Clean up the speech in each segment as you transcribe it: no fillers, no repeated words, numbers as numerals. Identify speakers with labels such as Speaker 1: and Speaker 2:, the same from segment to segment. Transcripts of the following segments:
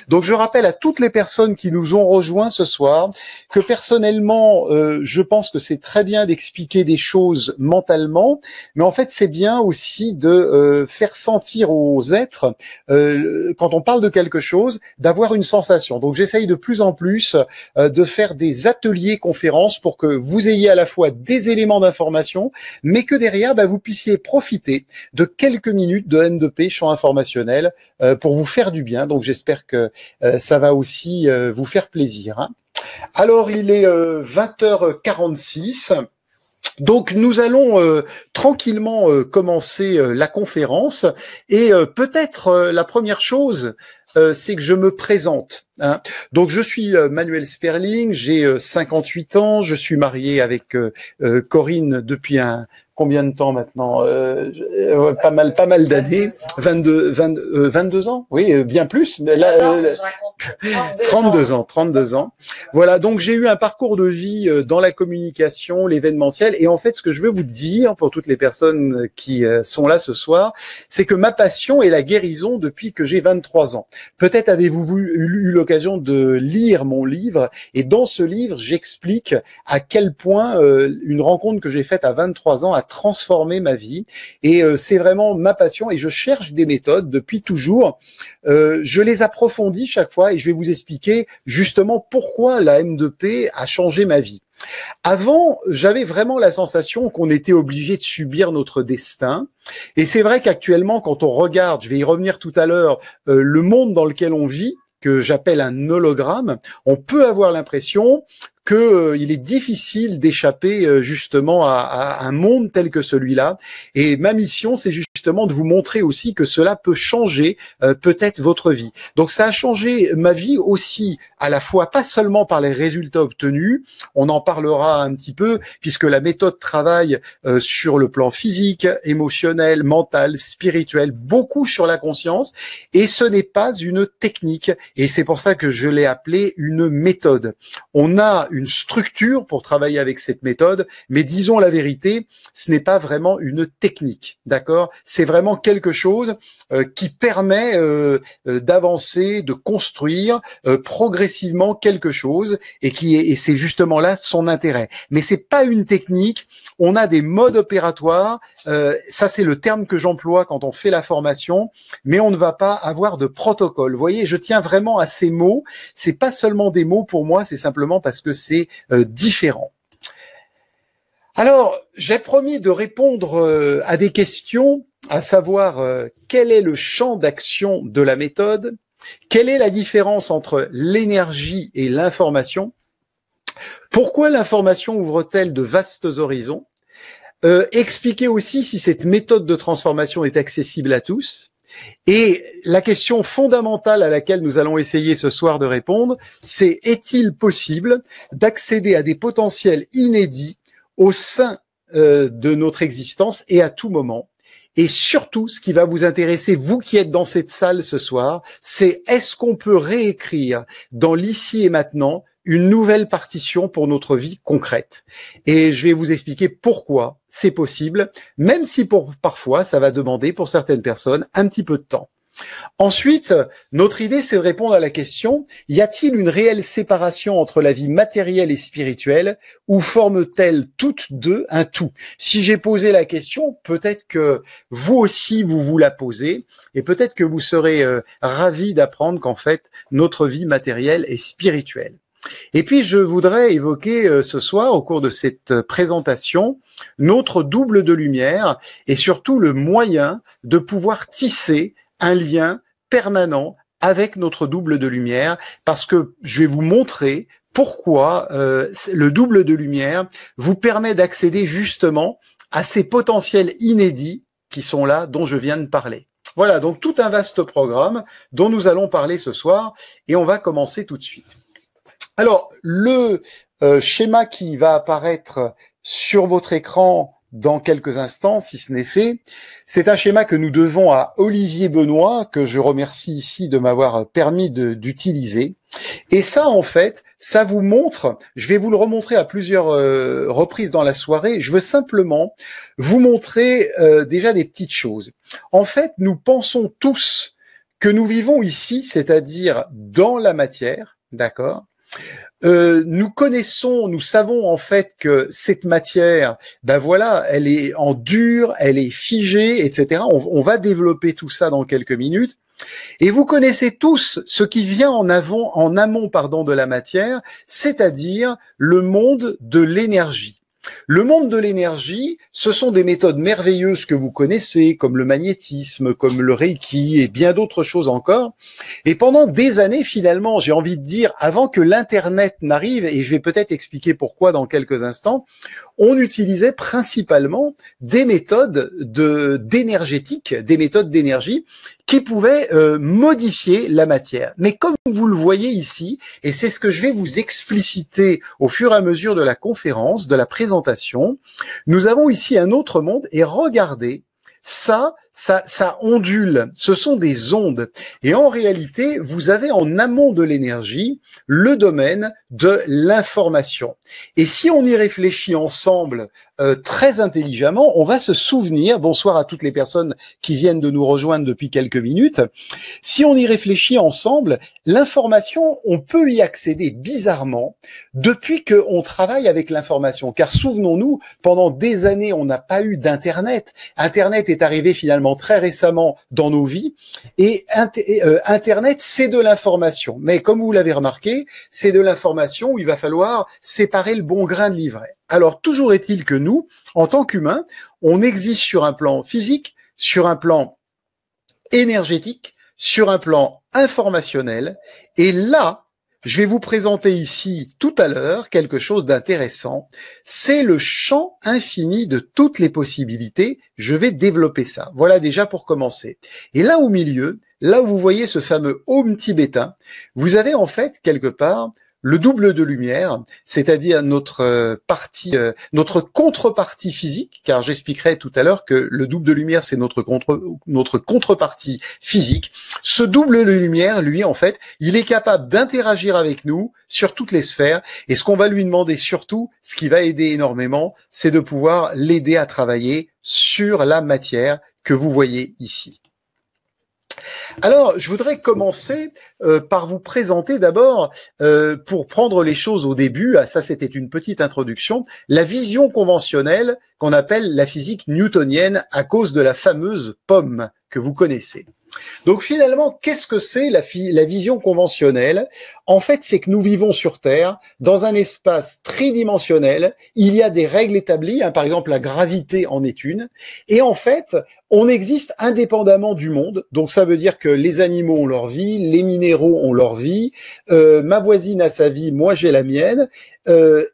Speaker 1: Donc je rappelle à toutes les personnes qui nous ont rejoints ce soir que personnellement, je pense que c'est très bien d'expliquer des choses mentalement, mais en fait c'est bien aussi de faire sentir aux êtres, quand on parle de quelque chose, d'avoir une sensation. Donc j'essaye de plus en plus de faire des ateliers conférences pour que vous ayez à la fois des éléments d'information, mais que derrière vous puissiez profiter de quelques minutes de N2P, champ informationnel, pour vous faire du bien. Donc j'espère que ça va aussi vous faire plaisir, hein. Alors il est 20h46. Donc nous allons tranquillement commencer la conférence et peut-être la première chose, c'est que je me présente, hein. Donc je suis Manuel Sperling, j'ai 58 ans, je suis marié avec Corinne depuis combien de temps maintenant, pas mal d'années, 22 ans, oui, bien plus, mais là, 32 ans. Voilà, donc j'ai eu un parcours de vie dans la communication, l'événementiel, et en fait, ce que je veux vous dire, pour toutes les personnes qui sont là ce soir, c'est que ma passion est la guérison depuis que j'ai 23 ans. Peut-être avez-vous eu l'occasion de lire mon livre, et dans ce livre, j'explique à quel point une rencontre que j'ai faite à 23 ans a transformé ma vie, et c'est vraiment ma passion, et je cherche des méthodes depuis toujours. Je les approfondis chaque fois, et je vais vous expliquer justement pourquoi la M2P a changé ma vie. Avant, j'avais vraiment la sensation qu'on était obligé de subir notre destin. Et c'est vrai qu'actuellement, quand on regarde, je vais y revenir tout à l'heure, le monde dans lequel on vit, que j'appelle un hologramme, on peut avoir l'impression qu'il est difficile d'échapper justement à un monde tel que celui-là. Et ma mission, c'est justement de vous montrer aussi que cela peut changer peut-être votre vie. Donc ça a changé ma vie aussi, à la fois pas seulement par les résultats obtenus, on en parlera un petit peu, puisque la méthode travaille sur le plan physique, émotionnel, mental, spirituel, beaucoup sur la conscience, et ce n'est pas une technique. Et c'est pour ça que je l'ai appelé une méthode. On a une structure pour travailler avec cette méthode, mais disons la vérité, ce n'est pas vraiment une technique, d'accord? C'est vraiment quelque chose qui permet d'avancer, de construire progressivement quelque chose, et c'est justement là son intérêt. Mais c'est pas une technique. On a des modes opératoires. Ça, c'est le terme que j'emploie quand on fait la formation, mais on ne va pas avoir de protocole. Vous voyez, je tiens vraiment à ces mots. C'est pas seulement des mots pour moi, c'est simplement parce que c'est différent. Alors, j'ai promis de répondre à des questions, à savoir quel est le champ d'action de la méthode, quelle est la différence entre l'énergie et l'information, pourquoi l'information ouvre-t-elle de vastes horizons, expliquer aussi si cette méthode de transformation est accessible à tous. Et la question fondamentale à laquelle nous allons essayer ce soir de répondre, c'est: est-il possible d'accéder à des potentiels inédits au sein de notre existence et à tout moment? Et surtout, ce qui va vous intéresser, vous qui êtes dans cette salle ce soir, c'est: est-ce qu'on peut réécrire dans l'ici et maintenant une nouvelle partition pour notre vie concrète? Et je vais vous expliquer pourquoi c'est possible, même si parfois ça va demander pour certaines personnes un petit peu de temps. Ensuite, notre idée, c'est de répondre à la question: y a-t-il une réelle séparation entre la vie matérielle et spirituelle, ou forment-elles toutes deux un tout? Si j'ai posé la question, peut-être que vous aussi vous la posez, et peut-être que vous serez ravis d'apprendre qu'en fait, notre vie matérielle est spirituelle. Et puis, je voudrais évoquer ce soir, au cours de cette présentation, notre double de lumière, et surtout le moyen de pouvoir tisser un lien permanent avec notre double de lumière, parce que je vais vous montrer pourquoi le double de lumière vous permet d'accéder justement à ces potentiels inédits qui sont là, dont je viens de parler. Voilà, donc tout un vaste programme dont nous allons parler ce soir, et on va commencer tout de suite. Alors, le schéma qui va apparaître sur votre écran dans quelques instants, si ce n'est fait, c'est un schéma que nous devons à Olivier Benoît, que je remercie ici de m'avoir permis d'utiliser. Et ça, en fait, ça vous montre, je vais vous le remontrer à plusieurs reprises dans la soirée, je veux simplement vous montrer déjà des petites choses. En fait, nous pensons tous que nous vivons ici, c'est-à-dire dans la matière, d'accord? Nous connaissons, nous savons en fait que cette matière, ben voilà, elle est en dur, elle est figée, etc. On va développer tout ça dans quelques minutes. Et vous connaissez tous ce qui vient en amont, pardon, de la matière, c'est-à-dire le monde de l'énergie. Le monde de l'énergie, ce sont des méthodes merveilleuses que vous connaissez, comme le magnétisme, comme le Reiki et bien d'autres choses encore. Et pendant des années, finalement, j'ai envie de dire, avant que l'Internet n'arrive, et je vais peut-être expliquer pourquoi dans quelques instants, on utilisait principalement des méthodes d'énergétique, des méthodes d'énergie qui pouvaient modifier la matière. Mais comme vous le voyez ici, et c'est ce que je vais vous expliciter au fur et à mesure de la conférence, de la présentation, nous avons ici un autre monde, et regardez, ça ondule, ce sont des ondes. Et en réalité, vous avez en amont de l'énergie le domaine de l'information. Et si on y réfléchit ensemble très intelligemment, on va se souvenir, bonsoir à toutes les personnes qui viennent de nous rejoindre depuis quelques minutes, si on y réfléchit ensemble, l'information, on peut y accéder bizarrement depuis qu'on travaille avec l'information. Car souvenons-nous, pendant des années, on n'a pas eu d'Internet. Internet est arrivé finalement très récemment dans nos vies et Internet, c'est de l'information. Mais comme vous l'avez remarqué, c'est de l'information où il va falloir séparer le bon grain de l'ivraie. Alors, toujours est-il que nous, en tant qu'humains, on existe sur un plan physique, sur un plan énergétique, sur un plan informationnel. Et là, je vais vous présenter ici tout à l'heure quelque chose d'intéressant. C'est le champ infini de toutes les possibilités. Je vais développer ça. Voilà déjà pour commencer. Et là au milieu, là où vous voyez ce fameux Om tibétain, vous avez en fait quelque part le double de lumière, c'est-à-dire notre contrepartie physique, car j'expliquerai tout à l'heure que le double de lumière, c'est notre contrepartie physique. Ce double de lumière, lui, en fait, il est capable d'interagir avec nous sur toutes les sphères, et ce qu'on va lui demander surtout, ce qui va aider énormément, c'est de pouvoir l'aider à travailler sur la matière que vous voyez ici. Alors, je voudrais commencer par vous présenter d'abord, pour prendre les choses au début, ça c'était une petite introduction, la vision conventionnelle qu'on appelle la physique newtonienne à cause de la fameuse pomme que vous connaissez. Donc finalement, qu'est-ce que c'est la vision conventionnelle? En fait, c'est que nous vivons sur Terre dans un espace tridimensionnel. Il y a des règles établies, par exemple la gravité en est une. Et en fait, on existe indépendamment du monde. Donc ça veut dire que les animaux ont leur vie, les minéraux ont leur vie, ma voisine a sa vie, moi j'ai la mienne.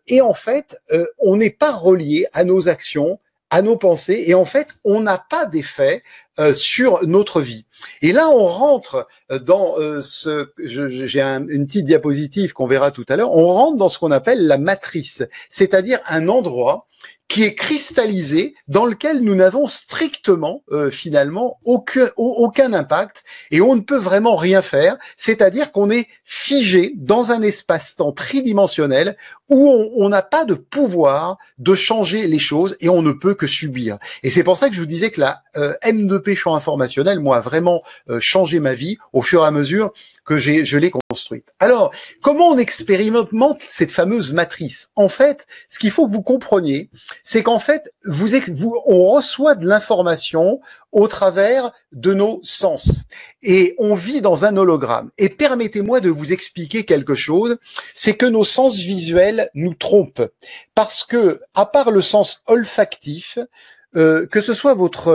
Speaker 1: Et en fait, on n'est pas relié à nos actions, à nos pensées. Et en fait, on n'a pas d'effet sur notre vie. Et là, on rentre dans j'ai une petite diapositive qu'on verra tout à l'heure, on rentre dans ce qu'on appelle la matrice, c'est-à-dire un endroit qui est cristallisé, dans lequel nous n'avons strictement, finalement, aucun impact, et on ne peut vraiment rien faire, c'est-à-dire qu'on est figé dans un espace-temps tridimensionnel où on n'a pas de pouvoir de changer les choses et on ne peut que subir. Et c'est pour ça que je vous disais que la M2P champ informationnel, moi, a vraiment changé ma vie au fur et à mesure que je l'ai construite. Alors, comment on expérimente cette fameuse matrice? En fait, ce qu'il faut que vous compreniez, c'est qu'en fait, on reçoit de l'information au travers de nos sens. Et on vit dans un hologramme. Et permettez-moi de vous expliquer quelque chose, c'est que nos sens visuels nous trompent. Parce que, à part le sens olfactif, que ce soit votre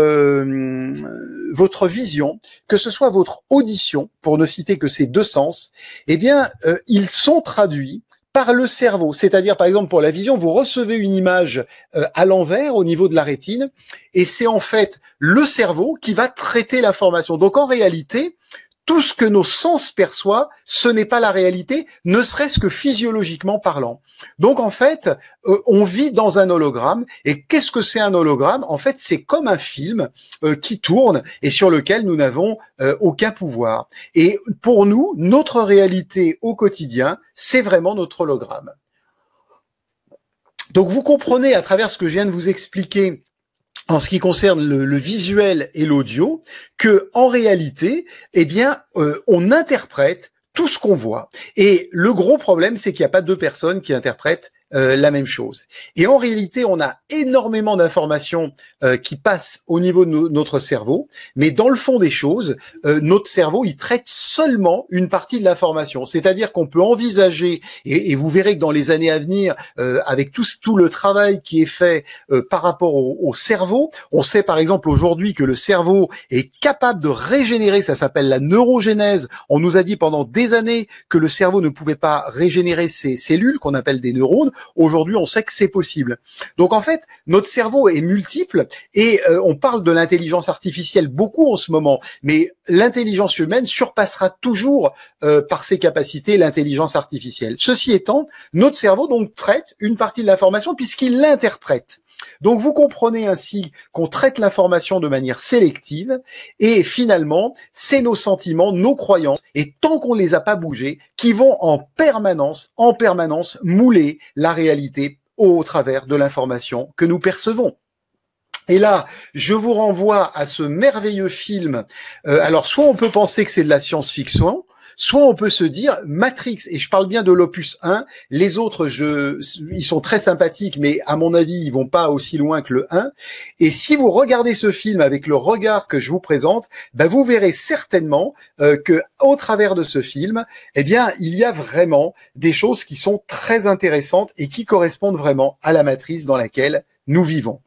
Speaker 1: vision, que ce soit votre audition, pour ne citer que ces deux sens, eh bien, ils sont traduits par le cerveau. C'est-à-dire, par exemple, pour la vision, vous recevez une image à l'envers au niveau de la rétine, et c'est en fait le cerveau qui va traiter l'information. Donc, en réalité, tout ce que nos sens perçoivent, ce n'est pas la réalité, ne serait-ce que physiologiquement parlant. Donc en fait, on vit dans un hologramme. Et qu'est-ce que c'est un hologramme? En fait, c'est comme un film qui tourne et sur lequel nous n'avons aucun pouvoir. Et pour nous, notre réalité au quotidien, c'est vraiment notre hologramme. Donc vous comprenez à travers ce que je viens de vous expliquer en ce qui concerne le visuel et l'audio, que en réalité, eh bien, on interprète tout ce qu'on voit. Et le gros problème, c'est qu'il n'y a pas deux personnes qui interprètent la même chose. Et en réalité, on a énormément d'informations qui passent au niveau de notre cerveau, mais dans le fond des choses, notre cerveau, il traite seulement une partie de l'information. C'est-à-dire qu'on peut envisager, et vous verrez que dans les années à venir, avec tout le travail qui est fait par rapport au cerveau, on sait par exemple aujourd'hui que le cerveau est capable de régénérer, ça s'appelle la neurogénèse. On nous a dit pendant des années que le cerveau ne pouvait pas régénérer ses cellules, qu'on appelle des neurones. Aujourd'hui, on sait que c'est possible. Donc en fait, notre cerveau est multiple et on parle de l'intelligence artificielle beaucoup en ce moment, mais l'intelligence humaine surpassera toujours par ses capacités l'intelligence artificielle. Ceci étant, notre cerveau donc traite une partie de l'information puisqu'il l'interprète. Donc vous comprenez ainsi qu'on traite l'information de manière sélective et finalement, c'est nos sentiments, nos croyances et tant qu'on ne les a pas bougés, qui vont en permanence mouler la réalité au travers de l'information que nous percevons. Et là, je vous renvoie à ce merveilleux film. Alors, soit on peut penser que c'est de la science-fiction, soit on peut se dire Matrix, et je parle bien de l'opus 1, les autres, ils sont très sympathiques, mais à mon avis, ils vont pas aussi loin que le 1. Et si vous regardez ce film avec le regard que je vous présente, ben vous verrez certainement que au travers de ce film, eh bien, il y a vraiment des choses qui sont très intéressantes et qui correspondent vraiment à la matrice dans laquelle nous vivons.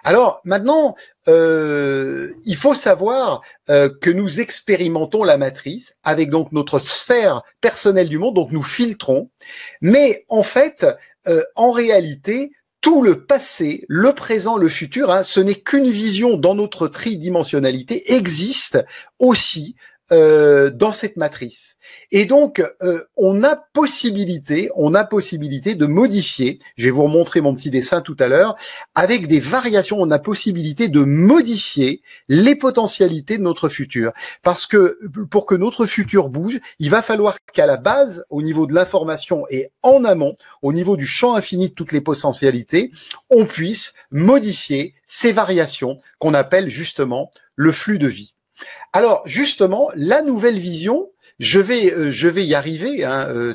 Speaker 1: Alors maintenant, il faut savoir que nous expérimentons la matrice avec donc notre sphère personnelle du monde, donc nous filtrons, mais en fait, en réalité, tout le passé, le présent, le futur, ce n'est qu'une vision dans notre tridimensionnalité, existe aussi dans cette matrice. Et donc, on a possibilité de modifier, je vais vous remontrer mon petit dessin tout à l'heure, avec des variations, on a possibilité de modifier les potentialités de notre futur. Parce que pour que notre futur bouge, il va falloir qu'à la base, au niveau de l'information et en amont, au niveau du champ infini de toutes les potentialités, on puisse modifier ces variations qu'on appelle justement le flux de vie. Alors justement, la nouvelle vision, je vais y arriver,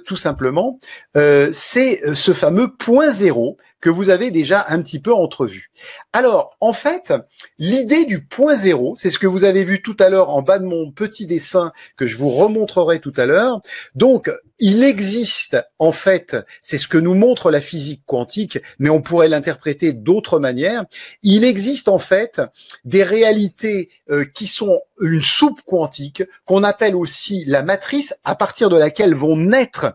Speaker 1: tout simplement, c'est ce fameux point zéro que vous avez déjà un petit peu entrevu. Alors, en fait, l'idée du point zéro, c'est ce que vous avez vu tout à l'heure en bas de mon petit dessin que je vous remontrerai tout à l'heure. Donc, il existe, en fait, c'est ce que nous montre la physique quantique, mais on pourrait l'interpréter d'autres manières. Il existe, en fait, des réalités qui sont une soupe quantique, qu'on appelle aussi la matrice, à partir de laquelle vont naître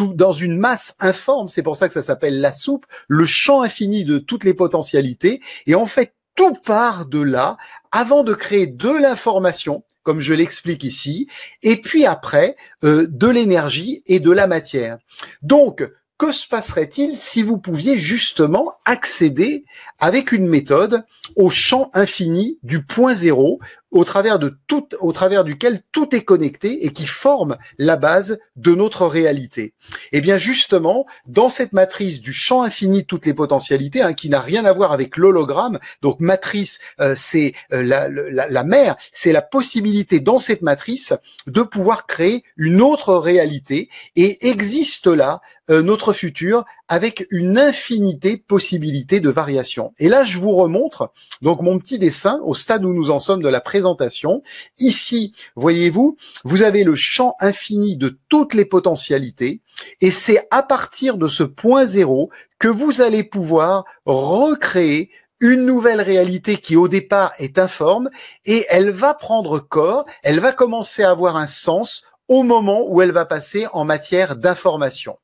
Speaker 1: dans une masse informe, c'est pour ça que ça s'appelle la soupe, le champ infini de toutes les potentialités. Et en fait, tout part de là avant de créer de l'information, comme je l'explique ici, et puis après, de l'énergie et de la matière. Donc, que se passerait-il si vous pouviez justement accéder avec une méthode au champ infini du point zéro, au travers duquel tout est connecté et qui forme la base de notre réalité? Eh bien justement, dans cette matrice du champ infini de toutes les potentialités, qui n'a rien à voir avec l'hologramme, donc matrice, c'est la mer, c'est la possibilité dans cette matrice de pouvoir créer une autre réalité, et existe là notre futur avec une infinité de possibilités de variations. Et là, je vous remontre donc mon petit dessin au stade où nous en sommes de la présentation. Ici, voyez-vous, vous avez le champ infini de toutes les potentialités, et c'est à partir de ce point zéro que vous allez pouvoir recréer une nouvelle réalité qui au départ est informe, et elle va prendre corps, elle va commencer à avoir un sens au moment où elle va passer en matière d'information.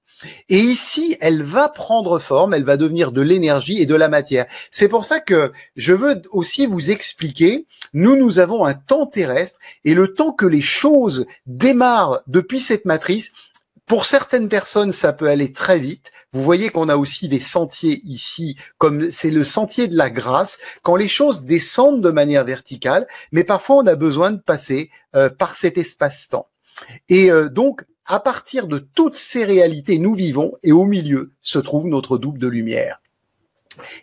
Speaker 1: Et ici, elle va prendre forme, elle va devenir de l'énergie et de la matière. C'est pour ça que je veux aussi vous expliquer, nous avons un temps terrestre, et le temps que les choses démarrent depuis cette matrice, pour certaines personnes, ça peut aller très vite. Vous voyez qu'on a aussi des sentiers ici, comme c'est le sentier de la grâce, quand les choses descendent de manière verticale, mais parfois on a besoin de passer par cet espace-temps. Et donc, à partir de toutes ces réalités, nous vivons, et au milieu se trouve notre double de lumière.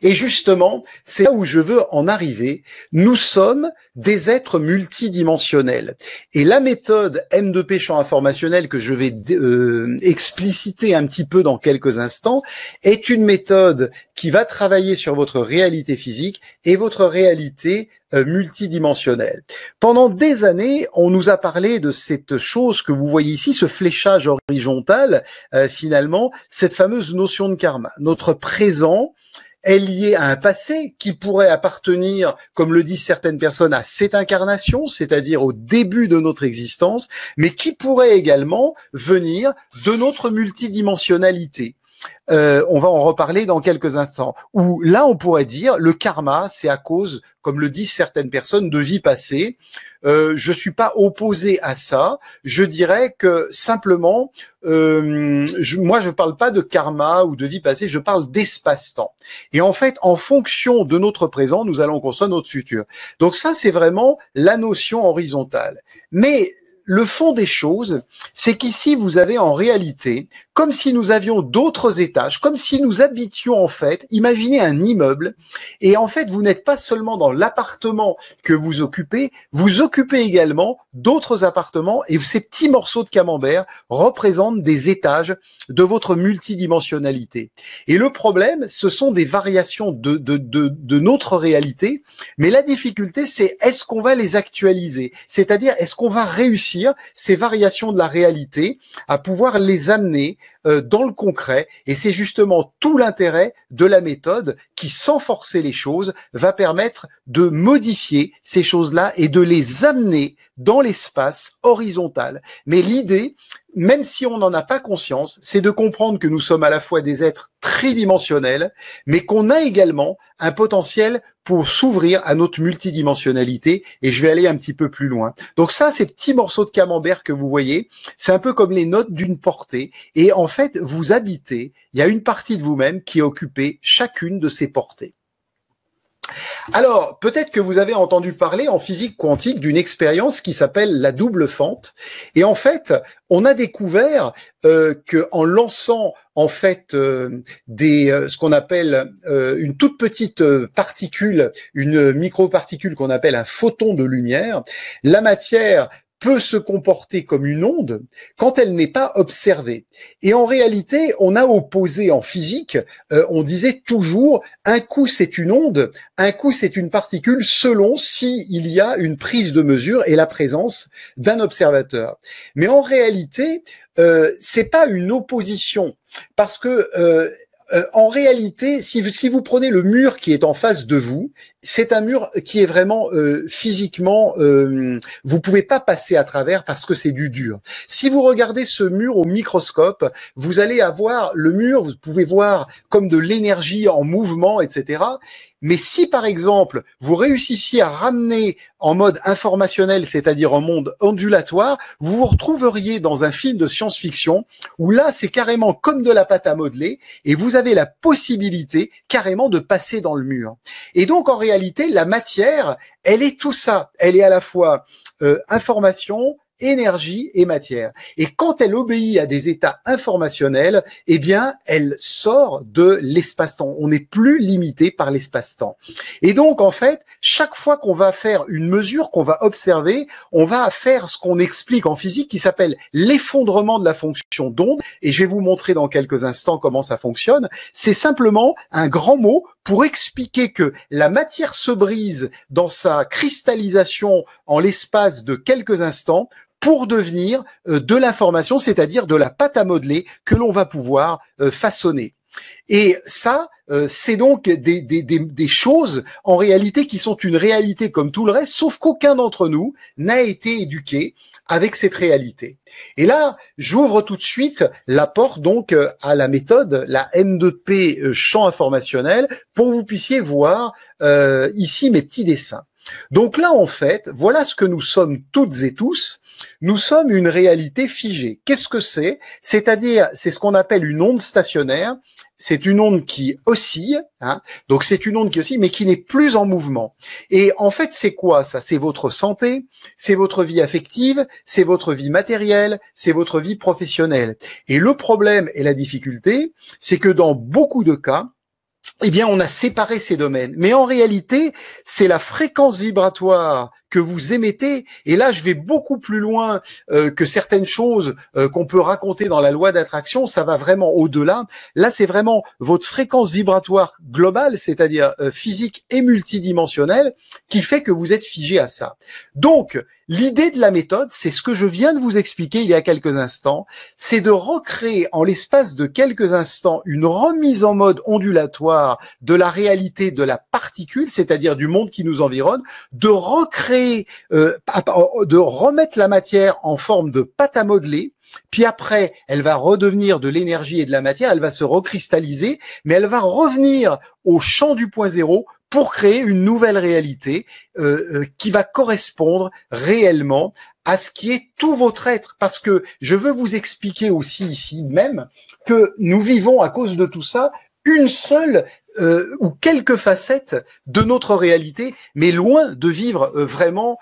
Speaker 1: Et justement, c'est là où je veux en arriver. Nous sommes des êtres multidimensionnels. Et la méthode M2P champ informationnel que je vais expliciter un petit peu dans quelques instants est une méthode qui va travailler sur votre réalité physique et votre réalité multidimensionnelle. Pendant des années, on nous a parlé de cette chose que vous voyez ici, ce fléchage horizontal, finalement, cette fameuse notion de karma. Notre présent est lié à un passé qui pourrait appartenir, comme le disent certaines personnes, à cette incarnation, c'est-à-dire au début de notre existence, mais qui pourrait également venir de notre multidimensionnalité. On va en reparler dans quelques instants. Où là, on pourrait dire, le karma, c'est à cause, comme le disent certaines personnes, de vie passée. Je suis pas opposé à ça. Je dirais que simplement, moi, je parle pas de karma ou de vie passée. Je parle d'espace-temps. Et en fait, en fonction de notre présent, nous allons construire notre futur. Donc ça, c'est vraiment la notion horizontale. Mais le fond des choses, c'est qu'ici, vous avez en réalité, comme si nous avions d'autres étages, comme si nous habitions en fait, imaginez un immeuble, et en fait, vous n'êtes pas seulement dans l'appartement que vous occupez également d'autres appartements, et ces petits morceaux de camembert représentent des étages de votre multidimensionnalité. Et le problème, ce sont des variations de notre réalité, mais la difficulté, c'est est-ce qu'on va les actualiser? C'est-à-dire, est-ce qu'on va réussir ces variations de la réalité à pouvoir les amener dans le concret, et c'est justement tout l'intérêt de la méthode qui, sans forcer les choses, va permettre de modifier ces choses-là et de les amener dans l'espace horizontal. Mais l'idée, même si on n'en a pas conscience, c'est de comprendre que nous sommes à la fois des êtres tridimensionnels, mais qu'on a également un potentiel pour s'ouvrir à notre multidimensionnalité, et je vais aller un petit peu plus loin. Donc ça, ces petits morceaux de camembert que vous voyez, c'est un peu comme les notes d'une portée, et en fait, vous habitez, il y a une partie de vous-même qui est occupée chacune de ces portées. Alors, peut-être que vous avez entendu parler en physique quantique d'une expérience qui s'appelle la double fente. Et en fait, on a découvert que en lançant en fait ce qu'on appelle une toute petite particule, une microparticule qu'on appelle un photon de lumière, la matière peut se comporter comme une onde quand elle n'est pas observée. Et en réalité, on a opposé en physique, on disait toujours un coup c'est une onde, un coup c'est une particule selon si il y a une prise de mesure et la présence d'un observateur. Mais en réalité, c'est pas une opposition parce que en réalité, si vous prenez le mur qui est en face de vous, c'est un mur qui est vraiment physiquement, vous pouvez pas passer à travers parce que c'est du dur. Si vous regardez ce mur au microscope, vous allez avoir le mur, vous pouvez voir comme de l'énergie en mouvement, etc. Mais si par exemple vous réussissiez à ramener en mode informationnel, c'est-à-dire en monde ondulatoire, vous vous retrouveriez dans un film de science-fiction où là c'est carrément comme de la pâte à modeler et vous avez la possibilité carrément de passer dans le mur. Et donc en réalité, la matière, elle est tout ça. Elle est à la fois information, énergie et matière. Et quand elle obéit à des états informationnels, eh bien, elle sort de l'espace-temps. On n'est plus limité par l'espace-temps. Et donc, en fait, chaque fois qu'on va faire une mesure, qu'on va observer, on va faire ce qu'on explique en physique qui s'appelle l'effondrement de la fonction d'onde. Et je vais vous montrer dans quelques instants comment ça fonctionne. C'est simplement un grand mot pour expliquer que la matière se brise dans sa cristallisation en l'espace de quelques instants pour devenir de l'information, c'est-à-dire de la pâte à modeler que l'on va pouvoir façonner. Et ça, c'est donc des choses en réalité qui sont une réalité comme tout le reste, sauf qu'aucun d'entre nous n'a été éduqué avec cette réalité. Et là, j'ouvre tout de suite la porte donc à la méthode, la M2P champ informationnel, pour que vous puissiez voir ici mes petits dessins. Donc là, en fait, voilà ce que nous sommes toutes et tous. Nous sommes une réalité figée. Qu'est-ce que c'est? C'est-à-dire, c'est ce qu'on appelle une onde stationnaire. C'est une onde qui oscille, hein. Donc c'est une onde qui oscille, mais qui n'est plus en mouvement. Et en fait, c'est quoi ça? C'est votre santé, c'est votre vie affective, c'est votre vie matérielle, c'est votre vie professionnelle. Et le problème et la difficulté, c'est que dans beaucoup de cas, eh bien, on a séparé ces domaines. Mais en réalité, c'est la fréquence vibratoire que vous émettez. Et là, je vais beaucoup plus loin que certaines choses qu'on peut raconter dans la loi d'attraction. Ça va vraiment au-delà. Là, c'est vraiment votre fréquence vibratoire globale, c'est-à-dire physique et multidimensionnelle, qui fait que vous êtes figé à ça. Donc, l'idée de la méthode, c'est ce que je viens de vous expliquer il y a quelques instants, c'est de recréer en l'espace de quelques instants une remise en mode ondulatoire de la réalité de la particule, c'est-à-dire du monde qui nous environne, de recréer, de remettre la matière en forme de pâte à modeler. Puis après, elle va redevenir de l'énergie et de la matière, elle va se recristalliser, mais elle va revenir au champ du point zéro pour créer une nouvelle réalité qui va correspondre réellement à ce qui est tout votre être. Parce que je veux vous expliquer aussi ici même que nous vivons à cause de tout ça une seule ou quelques facettes de notre réalité, mais loin de vivre vraiment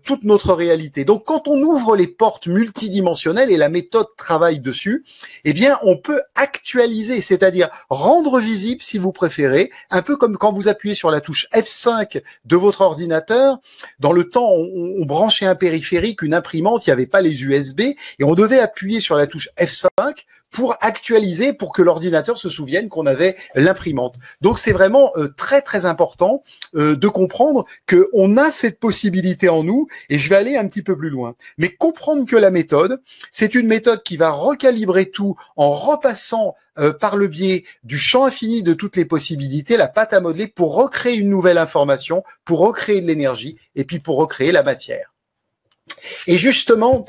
Speaker 1: toute notre réalité. Donc, quand on ouvre les portes multidimensionnelles, et la méthode travaille dessus, eh bien, on peut actualiser, c'est-à-dire rendre visible, si vous préférez, un peu comme quand vous appuyez sur la touche F5 de votre ordinateur. Dans le temps, on branchait un périphérique, une imprimante, il n'y avait pas les USB, et on devait appuyer sur la touche F5 pour actualiser, pour que l'ordinateur se souvienne qu'on avait l'imprimante. Donc c'est vraiment très très important de comprendre que on a cette possibilité en nous, et je vais aller un petit peu plus loin. Mais comprendre que la méthode, c'est une méthode qui va recalibrer tout en repassant par le biais du champ infini de toutes les possibilités, la pâte à modeler, pour recréer une nouvelle information, pour recréer de l'énergie, et puis pour recréer la matière. Et justement,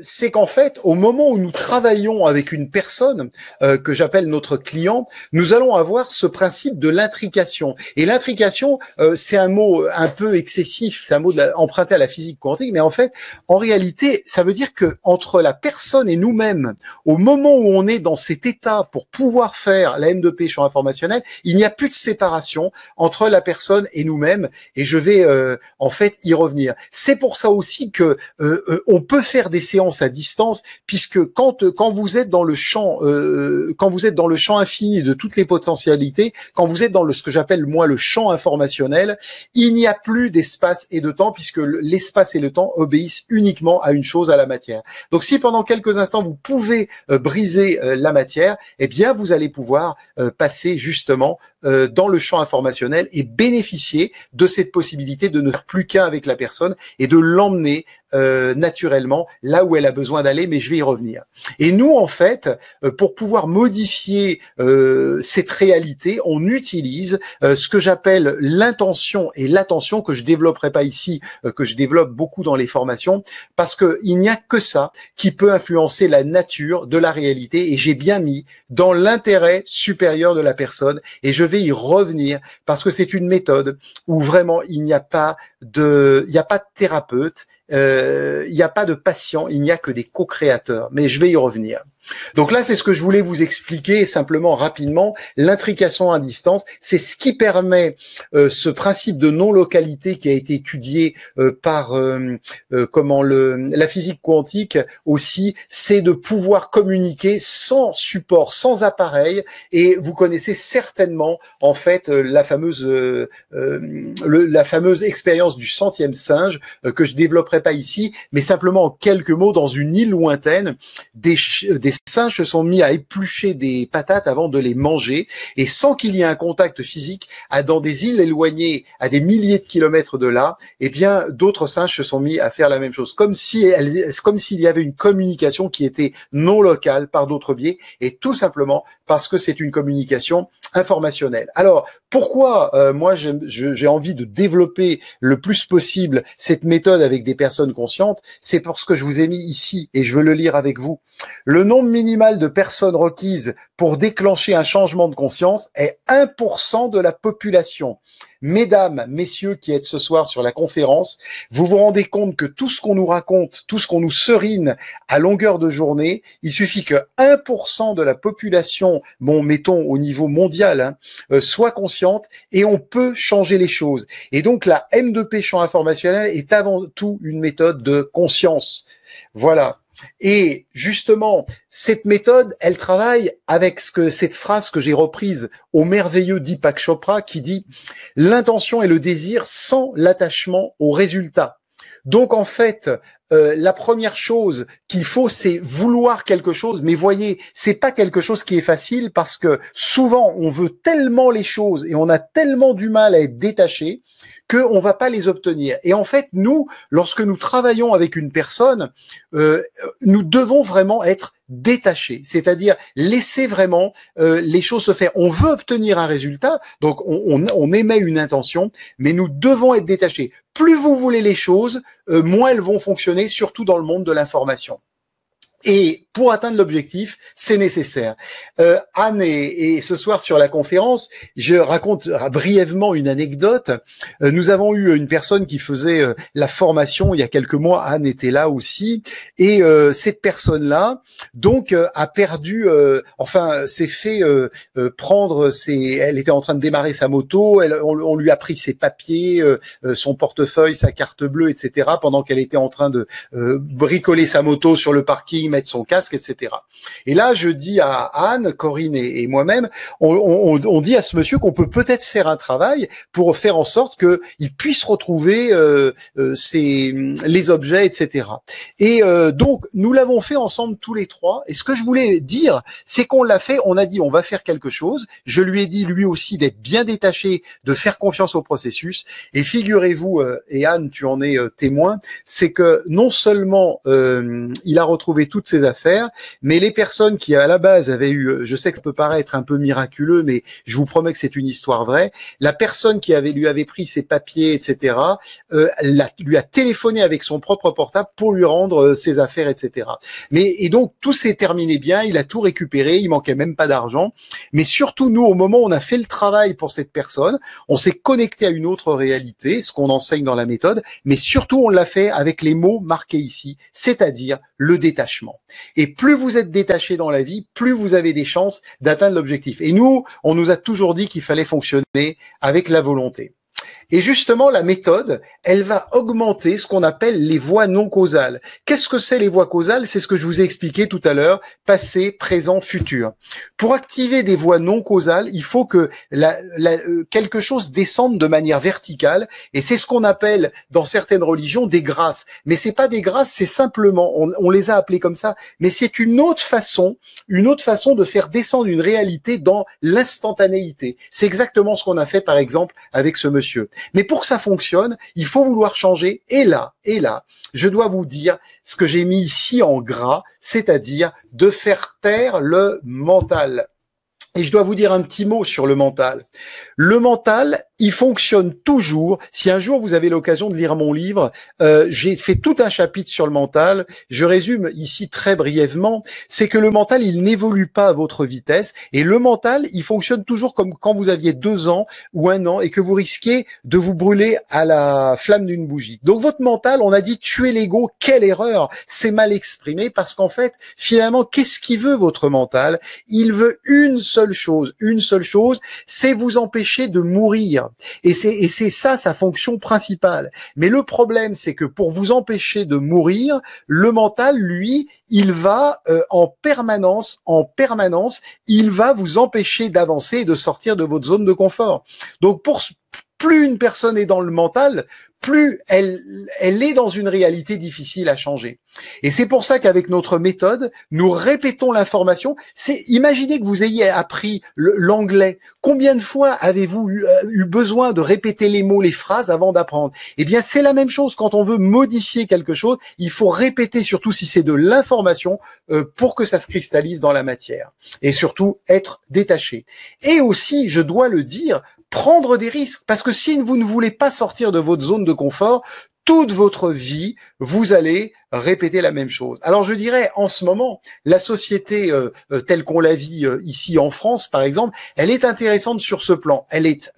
Speaker 1: c'est qu'en fait, au moment où nous travaillons avec une personne que j'appelle notre client, nous allons avoir ce principe de l'intrication. Et l'intrication, c'est un mot un peu excessif, c'est un mot emprunté à la physique quantique, mais en fait, en réalité, ça veut dire que entre la personne et nous-mêmes, au moment où on est dans cet état pour pouvoir faire la M2P champ informationnel, il n'y a plus de séparation entre la personne et nous-mêmes, et je vais en fait y revenir. C'est pour ça aussi que on peut faire des séances à distance, puisque quand vous êtes dans le champ infini de toutes les potentialités, quand vous êtes dans ce que j'appelle moi le champ informationnel, il n'y a plus d'espace et de temps, puisque l'espace et le temps obéissent uniquement à une chose, à la matière. Donc si pendant quelques instants vous pouvez briser la matière, eh bien vous allez pouvoir passer justement dans le champ informationnel et bénéficier de cette possibilité de ne faire plus qu'un avec la personne et de l'emmener naturellement là où elle a besoin d'aller, mais je vais y revenir. Et nous, en fait, pour pouvoir modifier cette réalité, on utilise ce que j'appelle l'intention et l'attention, que je développerai pas ici, que je développe beaucoup dans les formations, parce que il n'y a que ça qui peut influencer la nature de la réalité, et j'ai bien mis dans l'intérêt supérieur de la personne, et je vais y revenir parce que c'est une méthode où vraiment il n'y a pas de thérapeute, il n'y a pas de patient, il n'y a que des co-créateurs. Mais je vais y revenir. Donc là, c'est ce que je voulais vous expliquer simplement rapidement. L'intrication à distance, c'est ce qui permet ce principe de non-localité qui a été étudié par la physique quantique aussi, c'est de pouvoir communiquer sans support, sans appareil. Et vous connaissez certainement en fait la fameuse expérience du centième singe que je développerai pas ici, mais simplement en quelques mots, dans une île lointaine, des singes se sont mis à éplucher des patates avant de les manger, et sans qu'il y ait un contact physique, dans des îles éloignées à des milliers de kilomètres de là, eh bien d'autres singes se sont mis à faire la même chose, comme s'il y avait une communication qui était non locale par d'autres biais, et tout simplement parce que c'est une communication informationnelle. Alors pourquoi moi j'ai envie de développer le plus possible cette méthode avec des personnes conscientes? C'est parce que je vous ai mis ici, et je veux le lire avec vous. Le nombre minimal de personnes requises pour déclencher un changement de conscience est 1% de la population. Mesdames, messieurs qui êtes ce soir sur la conférence, vous vous rendez compte que tout ce qu'on nous raconte, tout ce qu'on nous serine à longueur de journée, il suffit que 1% de la population, bon, mettons au niveau mondial, soit consciente, et on peut changer les choses. Et donc la M2P champ informationnel est avant tout une méthode de conscience. Voilà. Et justement, cette méthode, elle travaille avec cette phrase que j'ai reprise au merveilleux Deepak Chopra qui dit « L'intention et le désir sans l'attachement au résultat ». Donc en fait, la première chose qu'il faut, c'est vouloir quelque chose. Mais voyez, c'est pas quelque chose qui est facile parce que souvent on veut tellement les choses et on a tellement du mal à être détaché qu'on va pas les obtenir. Et en fait, nous, lorsque nous travaillons avec une personne, nous devons vraiment être détachés, c'est-à-dire laisser vraiment les choses se faire. On veut obtenir un résultat, donc on émet une intention, mais nous devons être détachés. Plus vous voulez les choses, moins elles vont fonctionner, surtout dans le monde de l'information. Et pour atteindre l'objectif, c'est nécessaire. Anne et ce soir sur la conférence, je raconte brièvement une anecdote. Nous avons eu une personne qui faisait la formation il y a quelques mois. Anne était là aussi, et cette personne-là, donc, a perdu. S'est fait prendre elle était en train de démarrer sa moto. On lui a pris ses papiers, son portefeuille, sa carte bleue, etc. Pendant qu'elle était en train de bricoler sa moto sur le parking, mettre son casque, etc. Et là, je dis à Anne, Corinne et moi-même, on dit à ce monsieur qu'on peut peut-être faire un travail pour faire en sorte qu'il puisse retrouver les objets, etc. Et donc, nous l'avons fait ensemble tous les trois. Et ce que je voulais dire, c'est qu'on l'a fait, on a dit on va faire quelque chose. Je lui ai dit lui aussi d'être bien détaché, de faire confiance au processus. Et figurez-vous, et Anne, tu en es témoin, c'est que non seulement il a retrouvé toutes ses affaires, mais les personnes qui à la base avaient eu, je sais que ça peut paraître un peu miraculeux, mais je vous promets que c'est une histoire vraie, la personne qui lui avait pris ses papiers, etc., lui a téléphoné avec son propre portable pour lui rendre ses affaires, etc. Et donc tout s'est terminé bien, il a tout récupéré, il manquait même pas d'argent, mais surtout nous, au moment où on a fait le travail pour cette personne, on s'est connecté à une autre réalité, ce qu'on enseigne dans la méthode, mais surtout on l'a fait avec les mots marqués ici, c'est-à-dire le détachement. Et plus vous êtes détaché dans la vie, plus vous avez des chances d'atteindre l'objectif. Et nous, on nous a toujours dit qu'il fallait fonctionner avec la volonté. Et justement, la méthode, elle va augmenter ce qu'on appelle les voies non causales. Qu'est-ce que c'est les voies causales? C'est ce que je vous ai expliqué tout à l'heure, passé, présent, futur. Pour activer des voies non causales, il faut que quelque chose descende de manière verticale, et c'est ce qu'on appelle dans certaines religions des grâces. Mais c'est pas des grâces, c'est simplement, on les a appelées comme ça, mais c'est une autre façon de faire descendre une réalité dans l'instantanéité. C'est exactement ce qu'on a fait, par exemple, avec ce monsieur. Mais pour que ça fonctionne, il faut vouloir changer. Et là, je dois vous dire ce que j'ai mis ici en gras, c'est-à-dire de faire taire le mental. Et je dois vous dire un petit mot sur le mental. Le mental, il fonctionne toujours. Si un jour vous avez l'occasion de lire mon livre, j'ai fait tout un chapitre sur le mental. Je résume ici très brièvement. C'est que le mental, il n'évolue pas à votre vitesse. Et le mental, il fonctionne toujours comme quand vous aviez 2 ans ou 1 an et que vous risquiez de vous brûler à la flamme d'une bougie. Donc votre mental, on a dit tuer l'ego. Quelle erreur! C'est mal exprimé parce qu'en fait, finalement, qu'est-ce qu'il veut votre mental? Il veut une seule chose, c'est vous empêcher de mourir. Et c'est ça sa fonction principale. Mais le problème, c'est que pour vous empêcher de mourir, le mental, lui, il va en permanence, il va vous empêcher d'avancer et de sortir de votre zone de confort. Donc plus une personne est dans le mental, plus elle est dans une réalité difficile à changer. Et c'est pour ça qu'avec notre méthode, nous répétons l'information. Imaginez que vous ayez appris l'anglais. Combien de fois avez-vous eu besoin de répéter les mots, les phrases avant d'apprendre? Eh bien, c'est la même chose. Quand on veut modifier quelque chose, il faut répéter, surtout si c'est de l'information, pour que ça se cristallise dans la matière. Et surtout, être détaché. Et aussi, je dois le dire, prendre des risques, parce que si vous ne voulez pas sortir de votre zone de confort, toute votre vie, vous allez répéter la même chose. Alors je dirais, en ce moment, la société telle qu'on la vit ici en France, par exemple, elle est intéressante sur ce plan. Elle est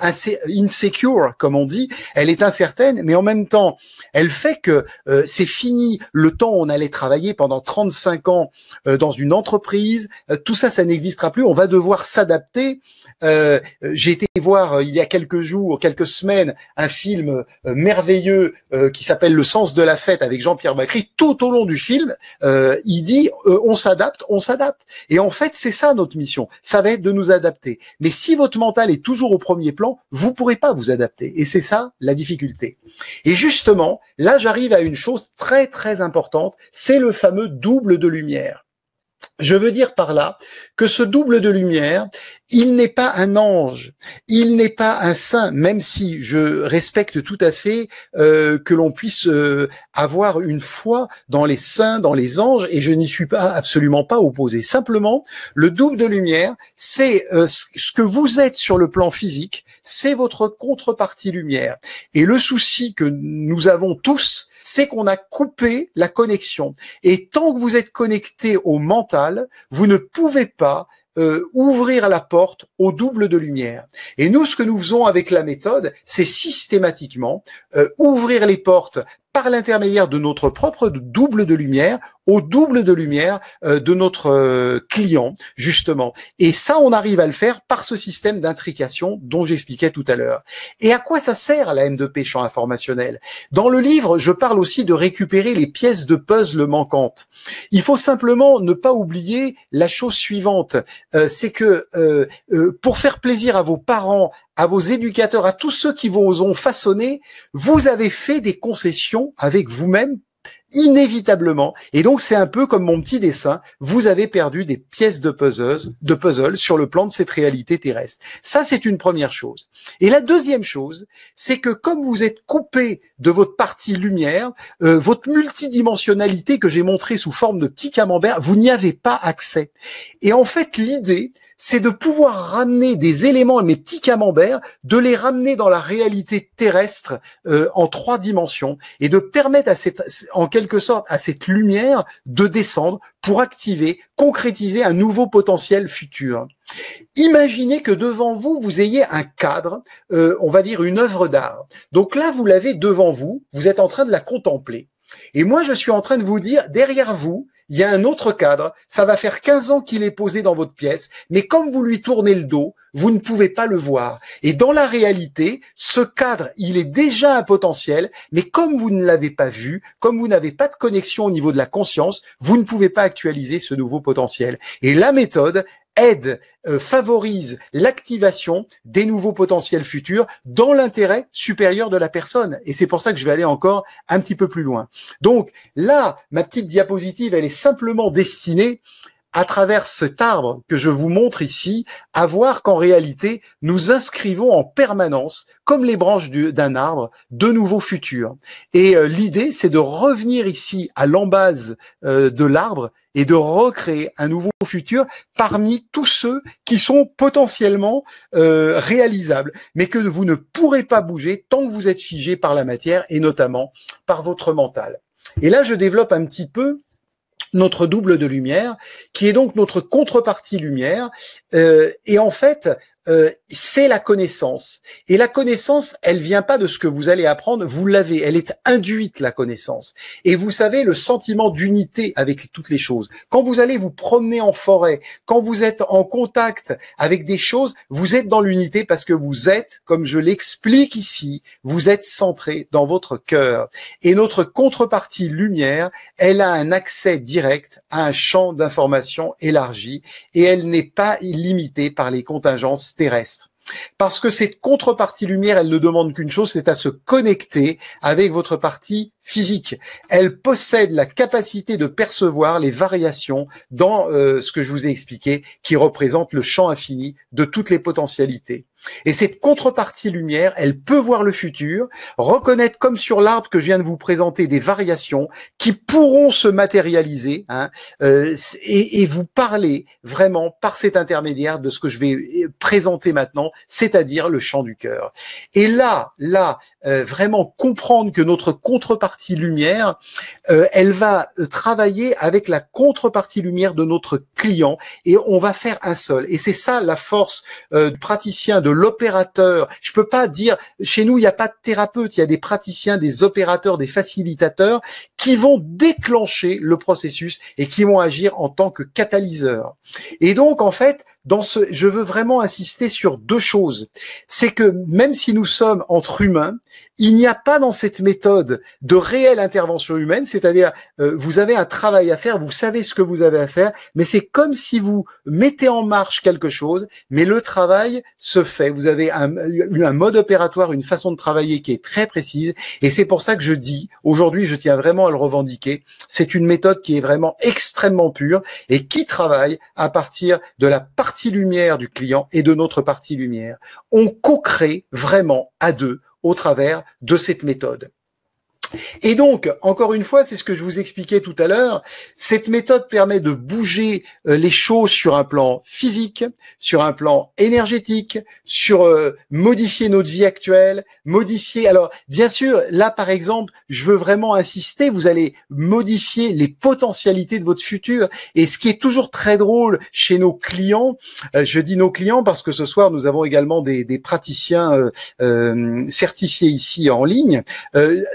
Speaker 1: insecure, comme on dit, elle est incertaine, mais en même temps, elle fait que c'est fini le temps où on allait travailler pendant 35 ans dans une entreprise. Tout ça, ça n'existera plus. On va devoir s'adapter. J'ai été voir il y a quelques jours, quelques semaines, un film merveilleux merveilleux qui s'appelle Le sens de la fête avec Jean-Pierre Bacry, tout au long du film, il dit on s'adapte, on s'adapte. Et en fait, c'est ça notre mission, ça va être de nous adapter. Mais si votre mental est toujours au premier plan, vous pourrez pas vous adapter. Et c'est ça la difficulté. Et justement, là j'arrive à une chose très très importante, c'est le fameux double de lumière. Je veux dire par là que ce double de lumière, il n'est pas un ange, il n'est pas un saint, même si je respecte tout à fait que l'on puisse avoir une foi dans les saints, dans les anges, et je n'y suis pas absolument pas opposé. Simplement, le double de lumière, c'est ce que vous êtes sur le plan physique, c'est votre contrepartie lumière. Et le souci que nous avons tous, c'est qu'on a coupé la connexion. Et tant que vous êtes connecté au mental, vous ne pouvez pas ouvrir la porte au double de lumière. Et nous, ce que nous faisons avec la méthode, c'est systématiquement ouvrir les portes par l'intermédiaire de notre propre double de lumière au double de lumière de notre client, justement. Et ça, on arrive à le faire par ce système d'intrication dont j'expliquais tout à l'heure. Et à quoi ça sert la M2P champ informationnel? Dans le livre, je parle aussi de récupérer les pièces de puzzle manquantes. Il faut simplement ne pas oublier la chose suivante, c'est que pour faire plaisir à vos parents, à vos éducateurs, à tous ceux qui vous ont façonné, vous avez fait des concessions avec vous-même inévitablement. Et donc, c'est un peu comme mon petit dessin. Vous avez perdu des pièces de puzzle sur le plan de cette réalité terrestre. Ça, c'est une première chose. Et la deuxième chose, c'est que comme vous êtes coupé de votre partie lumière, votre multidimensionnalité que j'ai montrée sous forme de petit camembert, vous n'y avez pas accès. Et en fait, l'idée, c'est de pouvoir ramener des éléments, mes petits camemberts, de les ramener dans la réalité terrestre en 3 dimensions et de permettre en quelque sorte à cette lumière de descendre pour activer, concrétiser un nouveau potentiel futur. Imaginez que devant vous, vous ayez un cadre, on va dire une œuvre d'art. Donc là, vous l'avez devant vous, vous êtes en train de la contempler. Et moi, je suis en train de vous dire, derrière vous, il y a un autre cadre, ça va faire 15 ans qu'il est posé dans votre pièce, mais comme vous lui tournez le dos, vous ne pouvez pas le voir. Et dans la réalité, ce cadre, il est déjà un potentiel, mais comme vous ne l'avez pas vu, comme vous n'avez pas de connexion au niveau de la conscience, vous ne pouvez pas actualiser ce nouveau potentiel. Et la méthode aide, favorise l'activation des nouveaux potentiels futurs dans l'intérêt supérieur de la personne. Et c'est pour ça que je vais aller encore un petit peu plus loin. Donc là, ma petite diapositive, elle est simplement destinée à travers cet arbre que je vous montre ici, à voir qu'en réalité, nous inscrivons en permanence, comme les branches d'un arbre, de nouveaux futurs. Et l'idée, c'est de revenir ici à l'embase de l'arbre et de recréer un nouveau futur parmi tous ceux qui sont potentiellement réalisables, mais que vous ne pourrez pas bouger tant que vous êtes figé par la matière et notamment par votre mental. Et là, je développe un petit peu notre double de lumière, qui est donc notre contrepartie lumière, et en fait, c'est la connaissance. Et la connaissance, elle vient pas de ce que vous allez apprendre, vous l'avez, elle est induite, la connaissance. Et vous savez, le sentiment d'unité avec toutes les choses. Quand vous allez vous promener en forêt, quand vous êtes en contact avec des choses, vous êtes dans l'unité parce que vous êtes, comme je l'explique ici, vous êtes centré dans votre cœur. Et notre contrepartie lumière, elle a un accès direct à un champ d'information élargi et elle n'est pas limitée par les contingences terrestre. Parce que cette contrepartie lumière, elle ne demande qu'une chose, c'est à se connecter avec votre partie physique. Elle possède la capacité de percevoir les variations dans ce que je vous ai expliqué, qui représente le champ infini de toutes les potentialités. Et cette contrepartie lumière, elle peut voir le futur, reconnaître comme sur l'arbre que je viens de vous présenter des variations qui pourront se matérialiser et vous parler vraiment par cet intermédiaire de ce que je vais présenter maintenant, c'est-à-dire le champ du cœur. Et là, vraiment comprendre que notre contrepartie lumière, elle va travailler avec la contrepartie lumière de notre client et on va faire un seul. Et c'est ça la force du praticien, de l'opérateur. Je peux pas dire, chez nous, il n'y a pas de thérapeute, il y a des praticiens, des opérateurs, des facilitateurs qui vont déclencher le processus et qui vont agir en tant que catalyseurs. Et donc, en fait, je veux vraiment insister sur deux choses. C'est que même si nous sommes entre humains, il n'y a pas dans cette méthode de réelle intervention humaine, c'est-à-dire vous avez un travail à faire, vous savez ce que vous avez à faire, mais c'est comme si vous mettez en marche quelque chose, mais le travail se fait. Vous avez un mode opératoire, une façon de travailler qui est très précise, et c'est pour ça que je dis, aujourd'hui je tiens vraiment à le revendiquer, c'est une méthode qui est vraiment extrêmement pure et qui travaille à partir de la partie lumière du client et de notre partie lumière. On co-crée vraiment à deux au travers de cette méthode. Et donc, encore une fois, c'est ce que je vous expliquais tout à l'heure, cette méthode permet de bouger les choses sur un plan physique, sur un plan énergétique, sur modifier notre vie actuelle, modifier... Alors, bien sûr, là, par exemple, je veux vraiment insister, vous allez modifier les potentialités de votre futur. Et ce qui est toujours très drôle chez nos clients, je dis nos clients parce que ce soir, nous avons également des praticiens certifiés ici en ligne,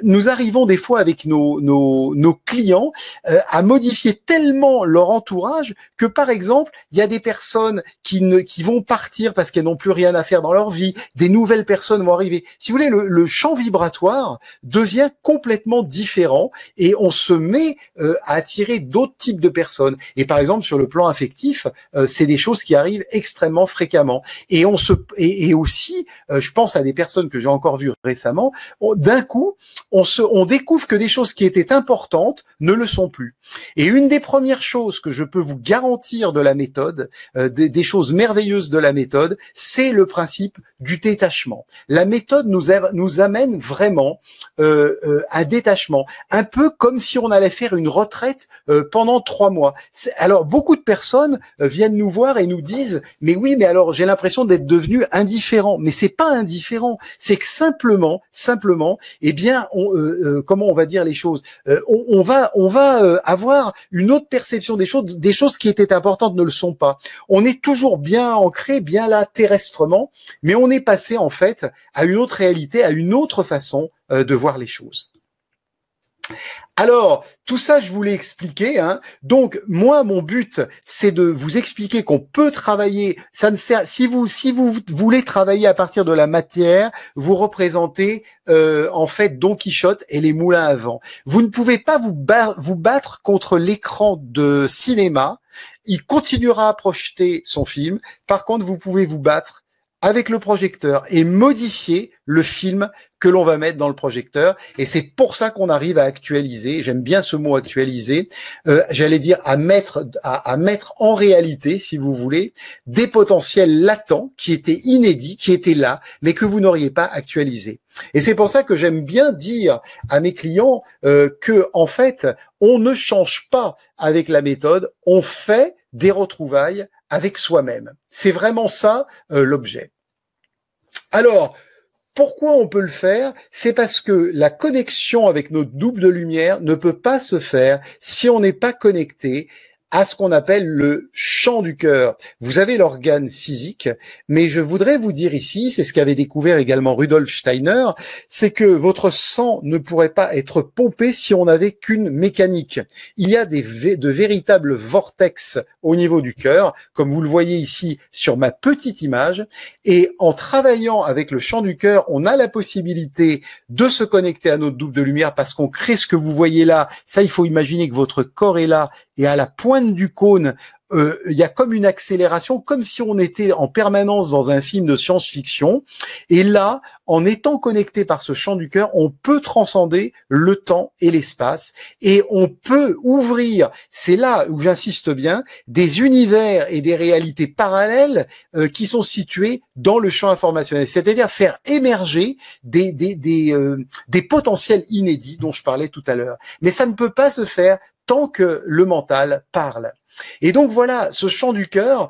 Speaker 1: nous arrivons des fois avec nos clients à modifier tellement leur entourage que, par exemple, il y a des personnes qui vont partir parce qu'elles n'ont plus rien à faire dans leur vie, des nouvelles personnes vont arriver. Si vous voulez, le champ vibratoire devient complètement différent et on se met à attirer d'autres types de personnes. Et par exemple, sur le plan affectif, c'est des choses qui arrivent extrêmement fréquemment. Et aussi, je pense à des personnes que j'ai encore vues récemment, d'un coup, on découvre que des choses qui étaient importantes ne le sont plus. Et une des premières choses que je peux vous garantir de la méthode, des choses merveilleuses de la méthode, c'est le principe du détachement. La méthode nous amène vraiment un détachement, un peu comme si on allait faire une retraite pendant 3 mois. Alors, beaucoup de personnes viennent nous voir et nous disent « Mais oui, mais alors j'ai l'impression d'être devenu indifférent. » Mais c'est pas indifférent, c'est que simplement, eh bien, comment on va dire les choses, on va avoir une autre perception des choses qui étaient importantes ne le sont pas. On est toujours bien ancré, bien là terrestrement, mais on est passé en fait à une autre réalité, à une autre façon de voir les choses. Alors, tout ça, je vous l'ai expliqué. Donc, moi, mon but, c'est de vous expliquer qu'on peut travailler. Ça ne sert. Si vous voulez travailler à partir de la matière, vous représentez en fait Don Quichotte et les moulins à vent. Vous ne pouvez pas vous battre contre l'écran de cinéma. Il continuera à projeter son film. Par contre, vous pouvez vous battre avec le projecteur et modifier le film que l'on va mettre dans le projecteur. Et c'est pour ça qu'on arrive à actualiser. J'aime bien ce mot actualiser. J'allais dire à mettre en réalité, si vous voulez, des potentiels latents qui étaient inédits, qui étaient là, mais que vous n'auriez pas actualisés. Et c'est pour ça que j'aime bien dire à mes clients que, en fait, on ne change pas avec la méthode, on fait des retrouvailles avec soi-même. C'est vraiment ça l'objet. Alors, pourquoi on peut le faire? C'est parce que la connexion avec notre double de lumière ne peut pas se faire si on n'est pas connecté à ce qu'on appelle le chant du cœur. Vous avez l'organe physique, mais je voudrais vous dire ici, c'est ce qu'avait découvert également Rudolf Steiner, c'est que votre sang ne pourrait pas être pompé si on n'avait qu'une mécanique. Il y a de véritables vortex au niveau du cœur, comme vous le voyez ici sur ma petite image, et en travaillant avec le chant du cœur, on a la possibilité de se connecter à notre double de lumière parce qu'on crée ce que vous voyez là. Ça, il faut imaginer que votre corps est là et à la pointe du cône, il y a comme une accélération, comme si on était en permanence dans un film de science-fiction. Et là, en étant connecté par ce chant du cœur, on peut transcender le temps et l'espace et on peut ouvrir, c'est là où j'insiste bien, des univers et des réalités parallèles qui sont situés dans le champ informationnel, c'est-à-dire faire émerger des potentiels inédits dont je parlais tout à l'heure. Mais ça ne peut pas se faire tant que le mental parle. Et donc voilà, ce chant du cœur,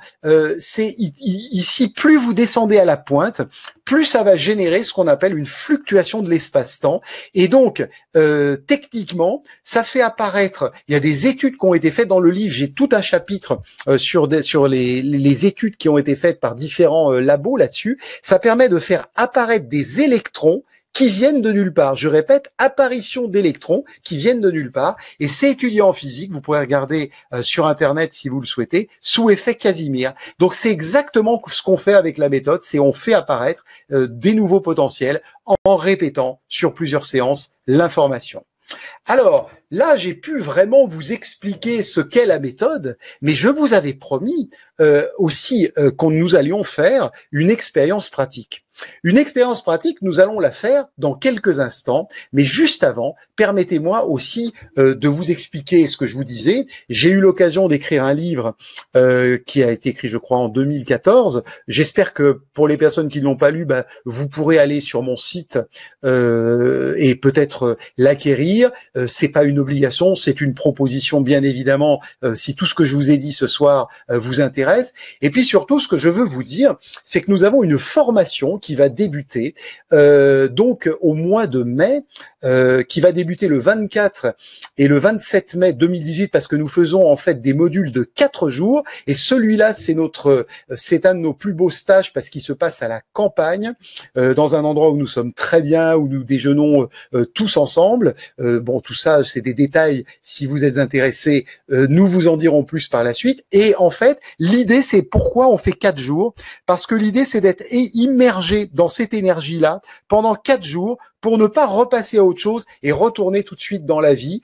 Speaker 1: c'est ici, plus vous descendez à la pointe, plus ça va générer ce qu'on appelle une fluctuation de l'espace-temps. Et donc, techniquement, ça fait apparaître, il y a des études qui ont été faites dans le livre, j'ai tout un chapitre sur les études qui ont été faites par différents labos là-dessus, ça permet de faire apparaître des électrons qui viennent de nulle part. Je répète, apparition d'électrons qui viennent de nulle part. Et c'est étudié en physique, vous pourrez regarder sur Internet si vous le souhaitez, sous effet Casimir. Donc c'est exactement ce qu'on fait avec la méthode, c'est on fait apparaître des nouveaux potentiels en répétant sur plusieurs séances l'information. Alors, là, j'ai pu vraiment vous expliquer ce qu'est la méthode, mais je vous avais promis aussi qu'on nous allions faire une expérience pratique. Une expérience pratique, nous allons la faire dans quelques instants, mais juste avant, permettez-moi aussi de vous expliquer ce que je vous disais. J'ai eu l'occasion d'écrire un livre qui a été écrit, je crois, en 2014. J'espère que pour les personnes qui ne l'ont pas lu, vous pourrez aller sur mon site et peut-être l'acquérir. C'est pas une obligation, c'est une proposition, bien évidemment, si tout ce que je vous ai dit ce soir vous intéresse. Et puis surtout, ce que je veux vous dire, c'est que nous avons une formation qui va débuter donc au mois de mai, qui va débuter le 24 et le 27 mai 2018, parce que nous faisons en fait des modules de 4 jours, et celui-là c'est un de nos plus beaux stages parce qu'il se passe à la campagne, dans un endroit où nous sommes très bien, où nous déjeunons tous ensemble. Bon, tout ça c'est des détails, si vous êtes intéressés, nous vous en dirons plus par la suite. Et en fait, l'idée c'est pourquoi on fait 4 jours, parce que l'idée c'est d'être immergé dans cette énergie-là pendant 4 jours, pour ne pas repasser à autre chose et retourner tout de suite dans la vie.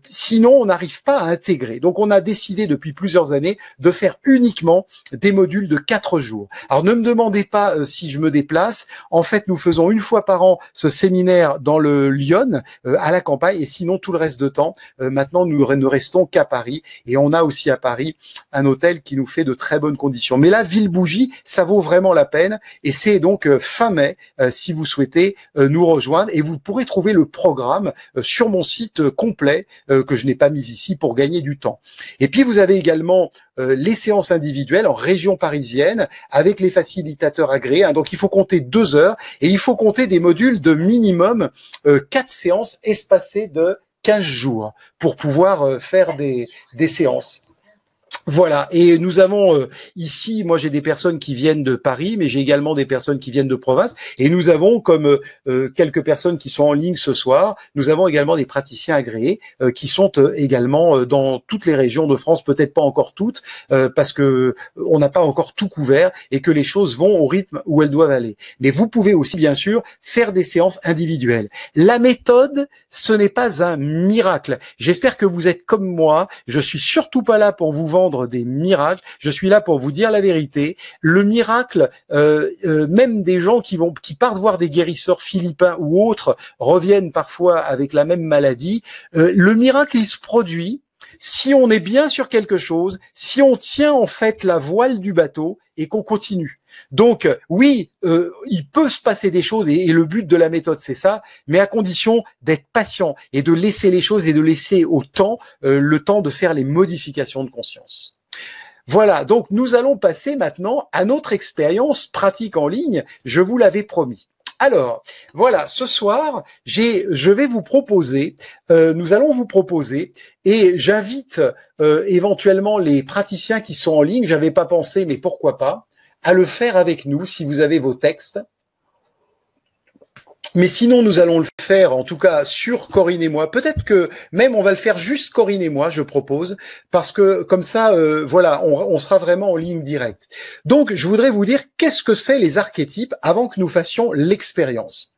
Speaker 1: Sinon, on n'arrive pas à intégrer. Donc, on a décidé depuis plusieurs années de faire uniquement des modules de 4 jours. Alors, ne me demandez pas si je me déplace. En fait, nous faisons une fois par an ce séminaire dans le Lyon, à la campagne, et sinon, tout le reste de temps, maintenant, nous ne restons qu'à Paris. Et on a aussi à Paris un hôtel qui nous fait de très bonnes conditions. Mais là, Ville-Bougie, ça vaut vraiment la peine. Et c'est donc fin mai, si vous souhaitez nous rejoindre. Et vous pourrez trouver le programme sur mon site complet que je n'ai pas mis ici pour gagner du temps. Et puis vous avez également les séances individuelles en région parisienne avec les facilitateurs agréés. Donc il faut compter 2 heures et il faut compter des modules de minimum 4 séances espacées de 15 jours pour pouvoir faire des séances. Voilà, et nous avons ici, moi j'ai des personnes qui viennent de Paris, mais j'ai également des personnes qui viennent de province, et nous avons comme quelques personnes qui sont en ligne ce soir, nous avons également des praticiens agréés qui sont également dans toutes les régions de France, peut-être pas encore toutes, parce que on n'a pas encore tout couvert et que les choses vont au rythme où elles doivent aller. Mais vous pouvez aussi bien sûr faire des séances individuelles. La méthode, ce n'est pas un miracle. J'espère que vous êtes comme moi, je suis surtout pas là pour vous vendre des miracles, je suis là pour vous dire la vérité. Le miracle, même des gens qui partent voir des guérisseurs philippins ou autres reviennent parfois avec la même maladie. Le miracle, il se produit si on est bien sur quelque chose, si on tient en fait la voile du bateau et qu'on continue. Donc oui, il peut se passer des choses et le but de la méthode c'est ça, mais à condition d'être patient et de laisser les choses et de laisser au temps le temps de faire les modifications de conscience. Voilà, donc nous allons passer maintenant à notre expérience pratique en ligne, je vous l'avais promis. Alors, voilà, ce soir, je vais vous proposer, nous allons vous proposer, et j'invite éventuellement les praticiens qui sont en ligne, j'avais pas pensé, mais pourquoi pas, à le faire avec nous si vous avez vos textes. Mais sinon, nous allons le faire, en tout cas, sur Corinne et moi. Peut-être que même on va le faire juste Corinne et moi, je propose, parce que comme ça, voilà, on sera vraiment en ligne directe. Donc, je voudrais vous dire qu'est-ce que c'est les archétypes avant que nous fassions l'expérience.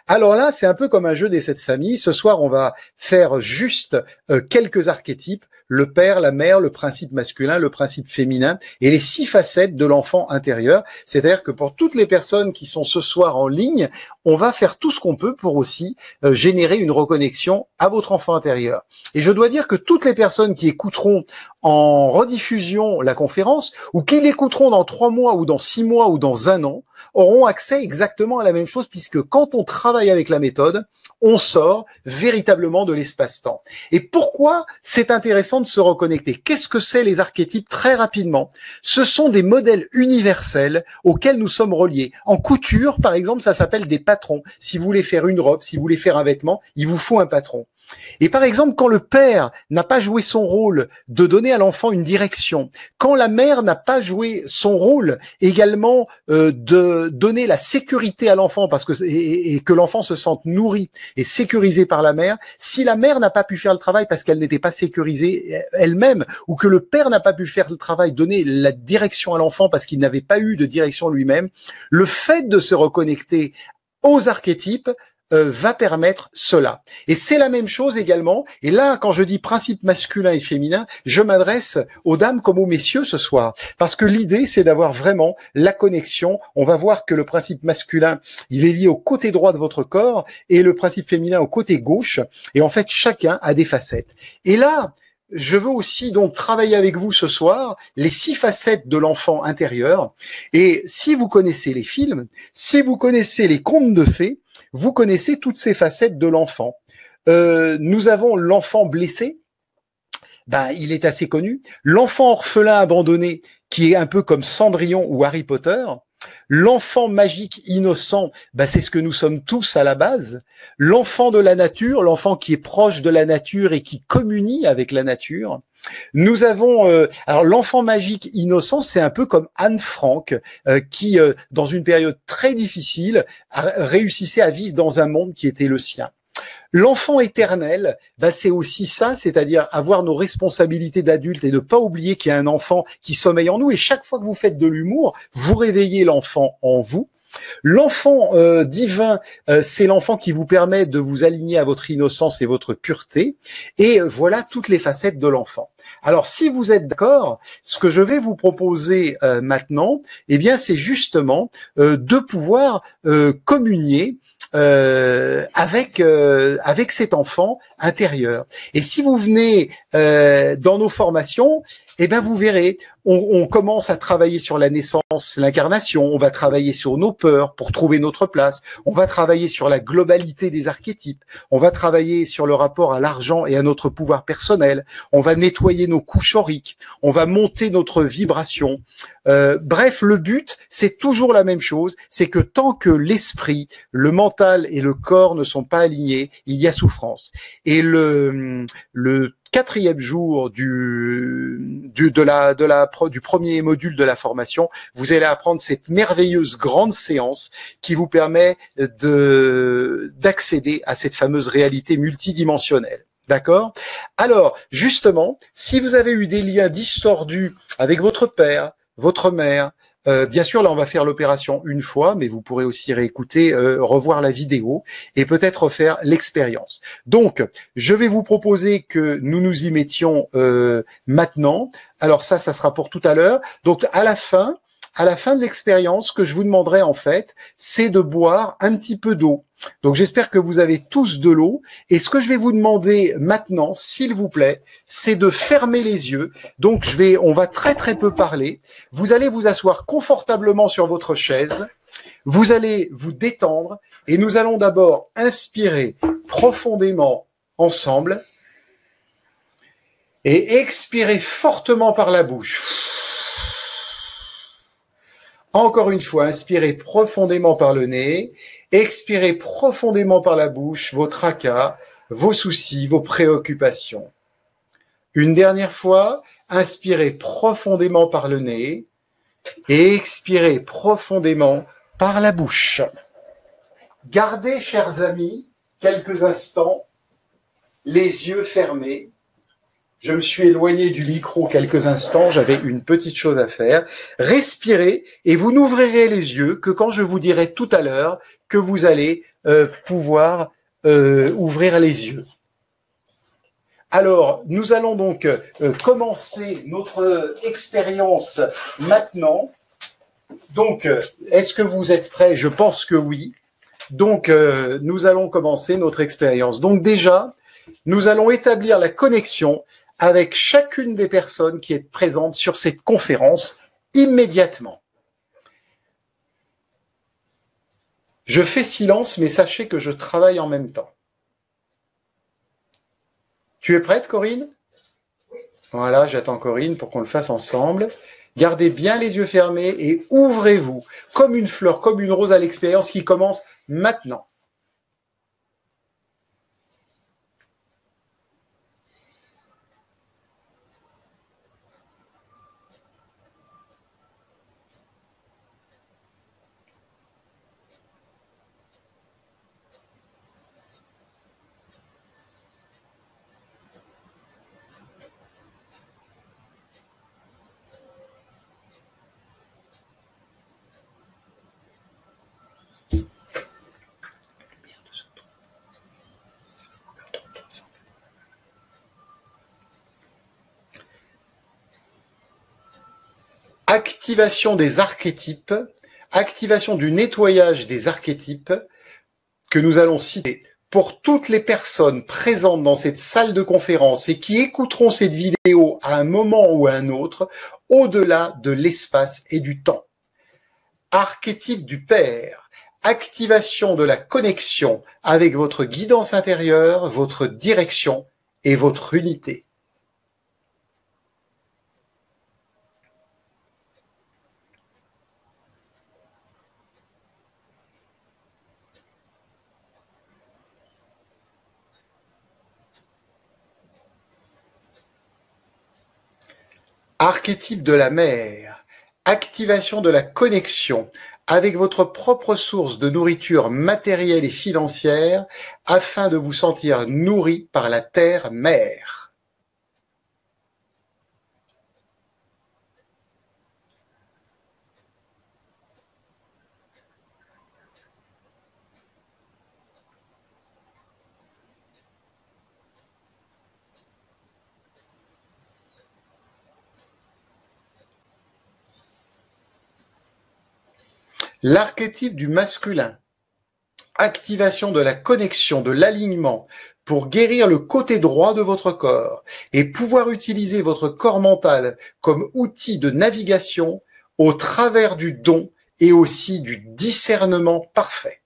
Speaker 1: Alors là, c'est un peu comme un jeu des 7 familles. Ce soir, on va faire juste quelques archétypes. Le père, la mère, le principe masculin, le principe féminin et les 6 facettes de l'enfant intérieur. C'est-à-dire que pour toutes les personnes qui sont ce soir en ligne, on va faire tout ce qu'on peut pour aussi générer une reconnexion à votre enfant intérieur. Et je dois dire que toutes les personnes qui écouteront en rediffusion la conférence ou qui l'écouteront dans 3 mois ou dans 6 mois ou dans 1 an auront accès exactement à la même chose, puisque quand on travaille avec la méthode, on sort véritablement de l'espace-temps. Et pourquoi c'est intéressant de se reconnecter? Qu'est-ce que c'est les archétypes? Très rapidement, ce sont des modèles universels auxquels nous sommes reliés. En couture, par exemple, ça s'appelle des patrons. Si vous voulez faire une robe, si vous voulez faire un vêtement, il vous faut un patron. Et par exemple, quand le père n'a pas joué son rôle de donner à l'enfant une direction, quand la mère n'a pas joué son rôle également de donner la sécurité à l'enfant parce que et que l'enfant se sente nourri et sécurisé par la mère, si la mère n'a pas pu faire le travail parce qu'elle n'était pas sécurisée elle-même ou que le père n'a pas pu faire le travail, donner la direction à l'enfant parce qu'il n'avait pas eu de direction lui-même, le fait de se reconnecter aux archétypes va permettre cela. Et c'est la même chose également. Et là, quand je dis principe masculin et féminin, je m'adresse aux dames comme aux messieurs ce soir. Parce que l'idée, c'est d'avoir vraiment la connexion. On va voir que le principe masculin, il est lié au côté droit de votre corps et le principe féminin au côté gauche. Et en fait, chacun a des facettes. Et là, je veux aussi donc travailler avec vous ce soir les 6 facettes de l'enfant intérieur. Et si vous connaissez les films, si vous connaissez les contes de fées, vous connaissez toutes ces facettes de l'enfant. Nous avons l'enfant blessé, il est assez connu. L'enfant orphelin abandonné, qui est un peu comme Cendrillon ou Harry Potter. L'enfant magique innocent, c'est ce que nous sommes tous à la base. L'enfant de la nature, l'enfant qui est proche de la nature et qui communie avec la nature. Nous avons alors l'enfant magique innocent, c'est un peu comme Anne Frank qui, dans une période très difficile, réussissait à vivre dans un monde qui était le sien. L'enfant éternel, c'est aussi ça, c'est-à-dire avoir nos responsabilités d'adultes et ne pas oublier qu'il y a un enfant qui sommeille en nous. Et chaque fois que vous faites de l'humour, vous réveillez l'enfant en vous. L'enfant divin, c'est l'enfant qui vous permet de vous aligner à votre innocence et votre pureté. Et voilà toutes les facettes de l'enfant. Alors, si vous êtes d'accord, ce que je vais vous proposer maintenant, c'est justement de pouvoir communier avec cet enfant intérieur. Et si vous venez dans nos formations, vous verrez, on commence à travailler sur la naissance, l'incarnation, on va travailler sur nos peurs pour trouver notre place, on va travailler sur la globalité des archétypes, on va travailler sur le rapport à l'argent et à notre pouvoir personnel, on va nettoyer nos couches auriques, on va monter notre vibration. Bref, le but, c'est toujours la même chose, c'est que tant que l'esprit, le mental et le corps ne sont pas alignés, il y a souffrance. Et le 4e jour du premier module de la formation, vous allez apprendre cette merveilleuse grande séance qui vous permet d'accéder à cette fameuse réalité multidimensionnelle. D'accord? Alors, justement, si vous avez eu des liens distordus avec votre père, votre mère, bien sûr, là, on va faire l'opération une fois, mais vous pourrez aussi réécouter, revoir la vidéo et peut-être refaire l'expérience. Donc, je vais vous proposer que nous nous y mettions maintenant. Alors ça sera pour tout à l'heure. Donc, à la fin de l'expérience, ce que je vous demanderai en fait, c'est de boire un petit peu d'eau. Donc j'espère que vous avez tous de l'eau. Et ce que je vais vous demander maintenant, s'il vous plaît, c'est de fermer les yeux. Donc on va très très peu parler. Vous allez vous asseoir confortablement sur votre chaise. Vous allez vous détendre et nous allons d'abord inspirer profondément ensemble et expirer fortement par la bouche. Encore une fois, inspirez profondément par le nez, expirez profondément par la bouche vos tracas, vos soucis, vos préoccupations. Une dernière fois, inspirez profondément par le nez et expirez profondément par la bouche. Gardez, chers amis, quelques instants, les yeux fermés. Je me suis éloigné du micro quelques instants, j'avais une petite chose à faire. Respirez et vous n'ouvrirez les yeux que quand je vous dirai tout à l'heure que vous allez pouvoir ouvrir les yeux. Alors, nous allons donc commencer notre expérience maintenant. Donc, est-ce que vous êtes prêts? Je pense que oui. Donc, nous allons commencer notre expérience. Donc déjà, nous allons établir la connexion avec chacune des personnes qui est présente sur cette conférence immédiatement. Je fais silence, mais sachez que je travaille en même temps. Tu es prête, Corinne? Voilà, j'attends Corinne pour qu'on le fasse ensemble. Gardez bien les yeux fermés et ouvrez-vous comme une fleur, comme une rose à l'expérience qui commence maintenant. activation des archétypes, activation du nettoyage des archétypes que nous allons citer pour toutes les personnes présentes dans cette salle de conférence et qui écouteront cette vidéo à un moment ou à un autre, au-delà de l'espace et du temps. Archétype du Père, activation de la connexion avec votre guidance intérieure, votre direction et votre unité. Archétype de la Mère, activation de la connexion avec votre propre source de nourriture matérielle et financière afin de vous sentir nourri par la Terre-Mère. L'archétype du masculin, activation de la connexion, de l'alignement pour guérir le côté droit de votre corps et pouvoir utiliser votre corps mental comme outil de navigation au travers du don et aussi du discernement parfait.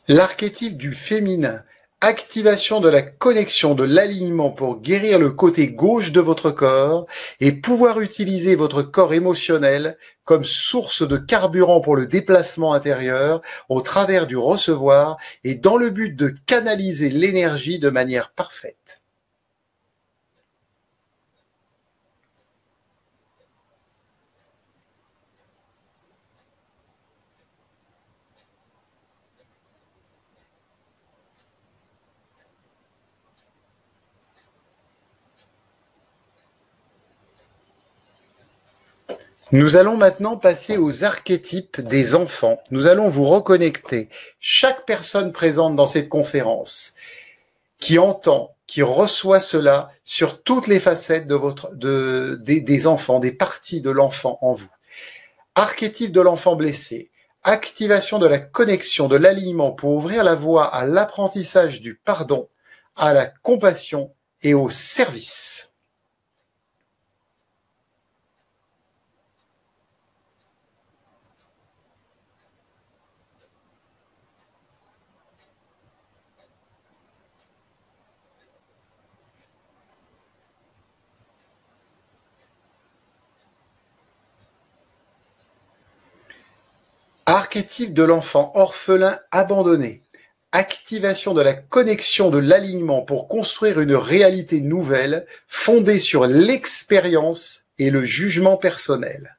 Speaker 1: L'archétype du féminin, activation de la connexion, de l'alignement pour guérir le côté gauche de votre corps et pouvoir utiliser votre corps émotionnel comme source de carburant pour le déplacement intérieur au travers du recevoir et dans le but de canaliser l'énergie de manière parfaite. Nous allons maintenant passer aux archétypes des enfants. Nous allons vous reconnecter. Chaque personne présente dans cette conférence qui entend, qui reçoit cela sur toutes les facettes des enfants, des parties de l'enfant en vous. Archétype de l'enfant blessé. Activation de la connexion, de l'alignement pour ouvrir la voie à l'apprentissage du pardon, à la compassion et au service. Archétype de l'enfant orphelin abandonné. Activation de la connexion, de l'alignement pour construire une réalité nouvelle fondée sur l'expérience et le jugement personnel.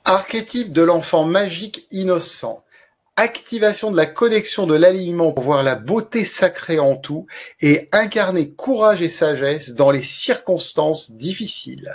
Speaker 1: Archétype de l'enfant magique innocent. Activation de la connexion, de l'alignement pour voir la beauté sacrée en tout et incarner courage et sagesse dans les circonstances difficiles.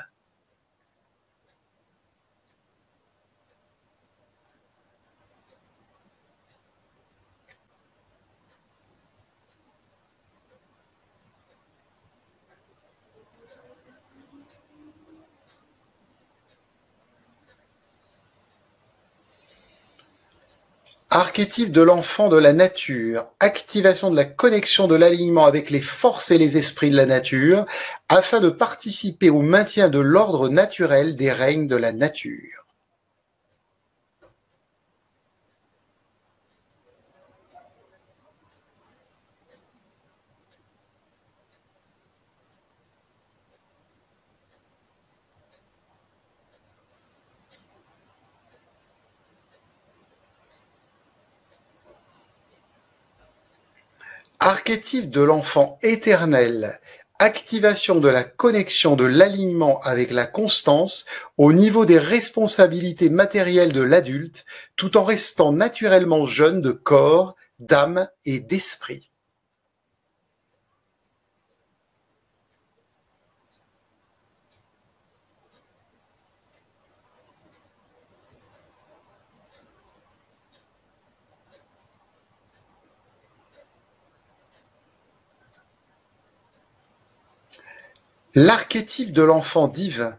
Speaker 1: Archétype de l'enfant de la nature, activation de la connexion, de l'alignement avec les forces et les esprits de la nature, afin de participer au maintien de l'ordre naturel des règnes de la nature. Archétype de l'enfant éternel, activation de la connexion de l'alignement avec la constance au niveau des responsabilités matérielles de l'adulte, tout en restant naturellement jeune de corps, d'âme et d'esprit. L'archétype de l'enfant divin,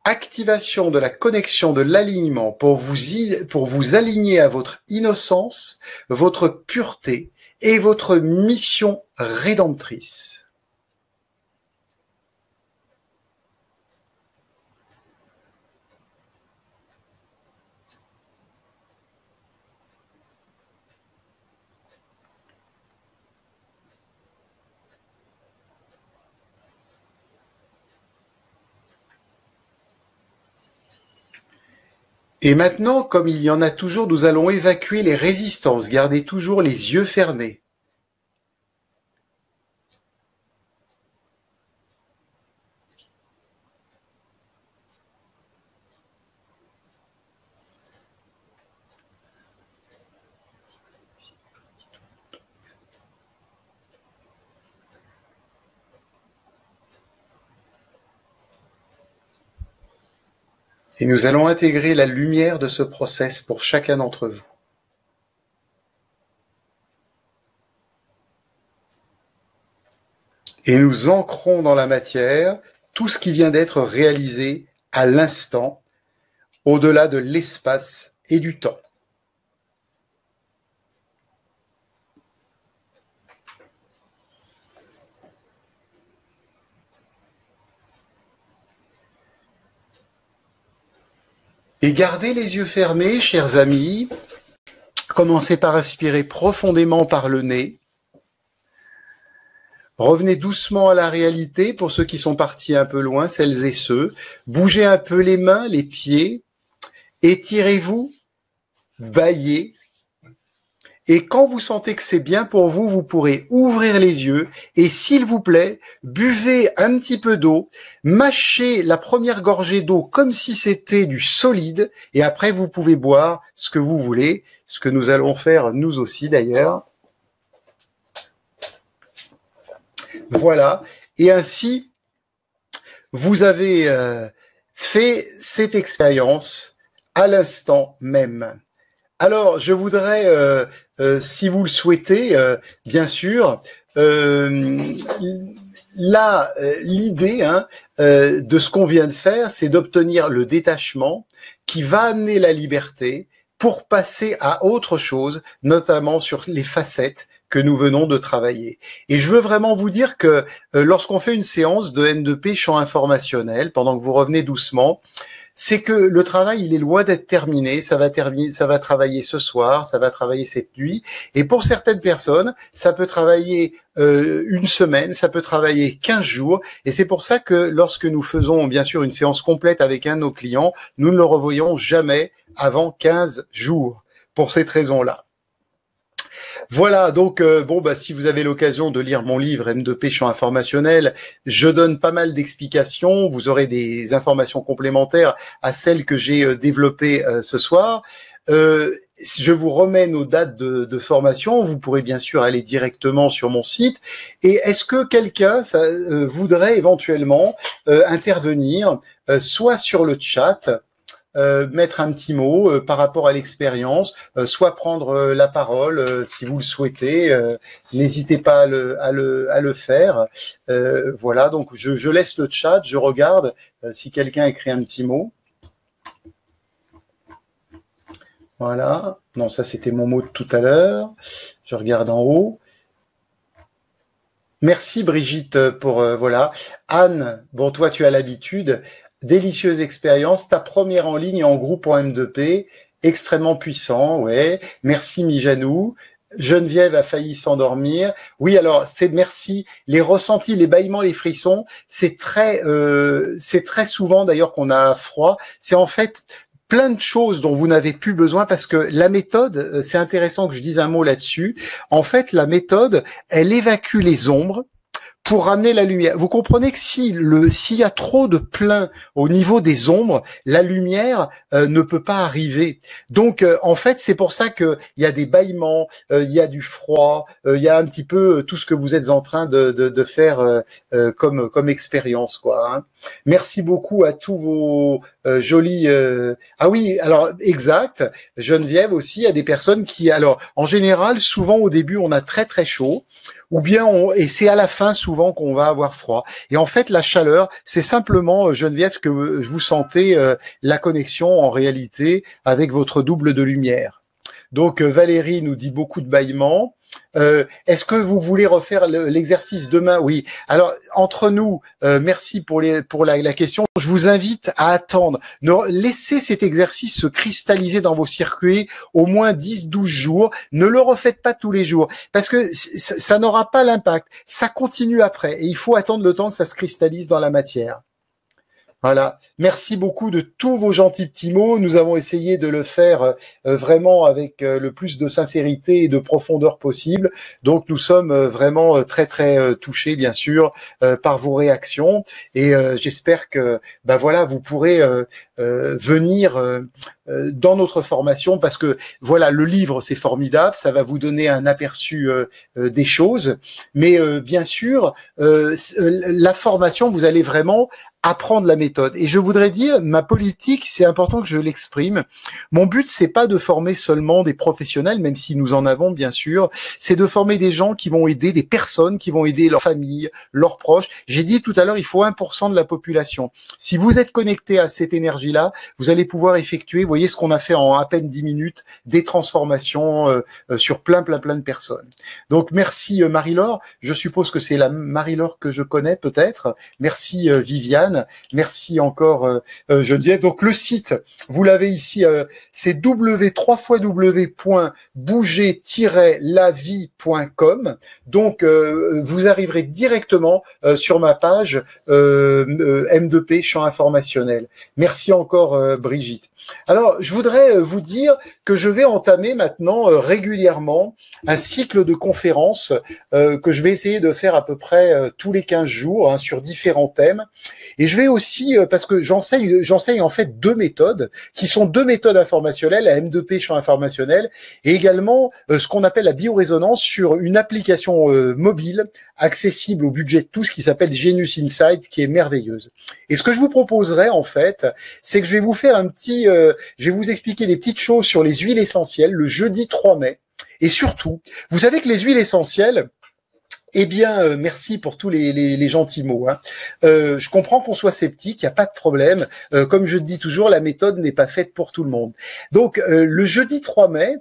Speaker 1: activation de la connexion de l'alignement pour vous aligner à votre innocence, votre pureté et votre mission rédemptrice. Et maintenant, comme il y en a toujours, nous allons évacuer les résistances. Gardez toujours les yeux fermés. Et nous allons intégrer la lumière de ce process pour chacun d'entre vous. Et nous ancrons dans la matière tout ce qui vient d'être réalisé à l'instant, au-delà de l'espace et du temps. Et gardez les yeux fermés, chers amis. Commencez par aspirer profondément par le nez. Revenez doucement à la réalité pour ceux qui sont partis un peu loin, celles et ceux. Bougez un peu les mains, les pieds. Étirez-vous, bâillez. Et quand vous sentez que c'est bien pour vous, vous pourrez ouvrir les yeux et s'il vous plaît, buvez un petit peu d'eau, mâchez la première gorgée d'eau comme si c'était du solide et après vous pouvez boire ce que vous voulez, ce que nous allons faire nous aussi d'ailleurs. Voilà, et ainsi, vous avez fait cette expérience à l'instant même. Alors, je voudrais, si vous le souhaitez, bien sûr, l'idée de ce qu'on vient de faire, c'est d'obtenir le détachement qui va amener la liberté pour passer à autre chose, notamment sur les facettes que nous venons de travailler. Et je veux vraiment vous dire que lorsqu'on fait une séance de N2P champ informationnel, pendant que vous revenez doucement, c'est que le travail, il est loin d'être terminé. Ça va travailler ce soir, ça va travailler cette nuit. Et pour certaines personnes, ça peut travailler une semaine, ça peut travailler 15 jours. Et c'est pour ça que lorsque nous faisons, bien sûr, une séance complète avec un de nos clients, nous ne le revoyons jamais avant 15 jours, pour cette raison-là. Voilà, donc si vous avez l'occasion de lire mon livre M2P champ informationnel, je donne pas mal d'explications, vous aurez des informations complémentaires à celles que j'ai développées ce soir. Je vous remets nos dates de formation, vous pourrez bien sûr aller directement sur mon site. Et est-ce que quelqu'un voudrait éventuellement intervenir, soit sur le chat, mettre un petit mot par rapport à l'expérience, soit prendre la parole si vous le souhaitez. N'hésitez pas à le faire. Voilà, donc je laisse le chat, je regarde si quelqu'un écrit un petit mot. Voilà. Non, ça c'était mon mot de tout à l'heure. Je regarde en haut. Merci Brigitte pour voilà. Anne, bon toi tu as l'habitude. Délicieuse expérience, ta première en ligne en groupe en M2P, extrêmement puissant, ouais. Merci Mijanou. Geneviève a failli s'endormir. Oui, alors c'est merci. Les ressentis, les bâillements, les frissons, c'est très souvent d'ailleurs qu'on a froid. C'est en fait plein de choses dont vous n'avez plus besoin parce que la méthode, c'est intéressant que je dise un mot là-dessus. En fait, la méthode, elle évacue les ombres pour ramener la lumière. Vous comprenez que s'il y a trop de plein au niveau des ombres, la lumière ne peut pas arriver. Donc, en fait, c'est pour ça que il y a des bâillements, il y a du froid, il y a un petit peu tout ce que vous êtes en train de faire comme expérience, quoi. Hein. Merci beaucoup à tous vos jolis. Ah oui, alors exact. Geneviève aussi, il y a des personnes qui, alors en général, souvent au début, on a très très chaud. Ou bien et c'est à la fin souvent qu'on va avoir froid. Et en fait, la chaleur, c'est simplement, Geneviève, que vous sentez la connexion en réalité avec votre double de lumière. Donc Valérie nous dit beaucoup de bâillements. Est-ce que vous voulez refaire l'exercice demain? Oui. Alors entre nous, merci pour la question. Je vous invite à attendre. Laissez cet exercice se cristalliser dans vos circuits au moins 10-12 jours. Ne le refaites pas tous les jours parce que ça n'aura pas l'impact. Ça continue après et il faut attendre le temps que ça se cristallise dans la matière. Voilà. Merci beaucoup de tous vos gentils petits mots. Nous avons essayé de le faire vraiment avec le plus de sincérité et de profondeur possible. Donc, nous sommes vraiment très, très touchés, bien sûr, par vos réactions. Et j'espère que, voilà, vous pourrez venir dans notre formation parce que, voilà, le livre, c'est formidable. Ça va vous donner un aperçu des choses. Mais bien sûr, la formation, vous allez vraiment apprendre la méthode. Et je voudrais dire, ma politique, c'est important que je l'exprime. Mon but, c'est pas de former seulement des professionnels, même si nous en avons, bien sûr. C'est de former des gens qui vont aider, des personnes qui vont aider leur famille, leurs proches. J'ai dit tout à l'heure, il faut 1% de la population. Si vous êtes connecté à cette énergie-là, vous allez pouvoir effectuer, vous voyez ce qu'on a fait en à peine 10 minutes, des transformations sur plein de personnes. Donc, merci Marie-Laure. Je suppose que c'est la Marie-Laure que je connais, peut-être. Merci Viviane. Merci encore Geneviève. Donc le site, vous l'avez ici, c'est www.bouger-lavie.com. Donc vous arriverez directement sur ma page M2P Champ Informationnel. Merci encore Brigitte. Alors, je voudrais vous dire que je vais entamer maintenant régulièrement un cycle de conférences que je vais essayer de faire à peu près tous les 15 jours hein, sur différents thèmes. Et je vais aussi, parce que j'enseigne en fait deux méthodes, qui sont deux méthodes informationnelles, la M2P Champ Informationnel, et également ce qu'on appelle la biorésonance sur une application mobile accessible au budget de tous qui s'appelle Genius Insight, qui est merveilleuse. Et ce que je vous proposerai en fait, c'est que je vais vous faire je vais vous expliquer des petites choses sur les huiles essentielles le jeudi 3 mai. Et surtout, vous savez que les huiles essentielles, eh bien, merci pour tous les gentils mots. Hein. Je comprends qu'on soit sceptique, il n'y a pas de problème. Comme je dis toujours, la méthode n'est pas faite pour tout le monde. Donc, le jeudi 3 mai,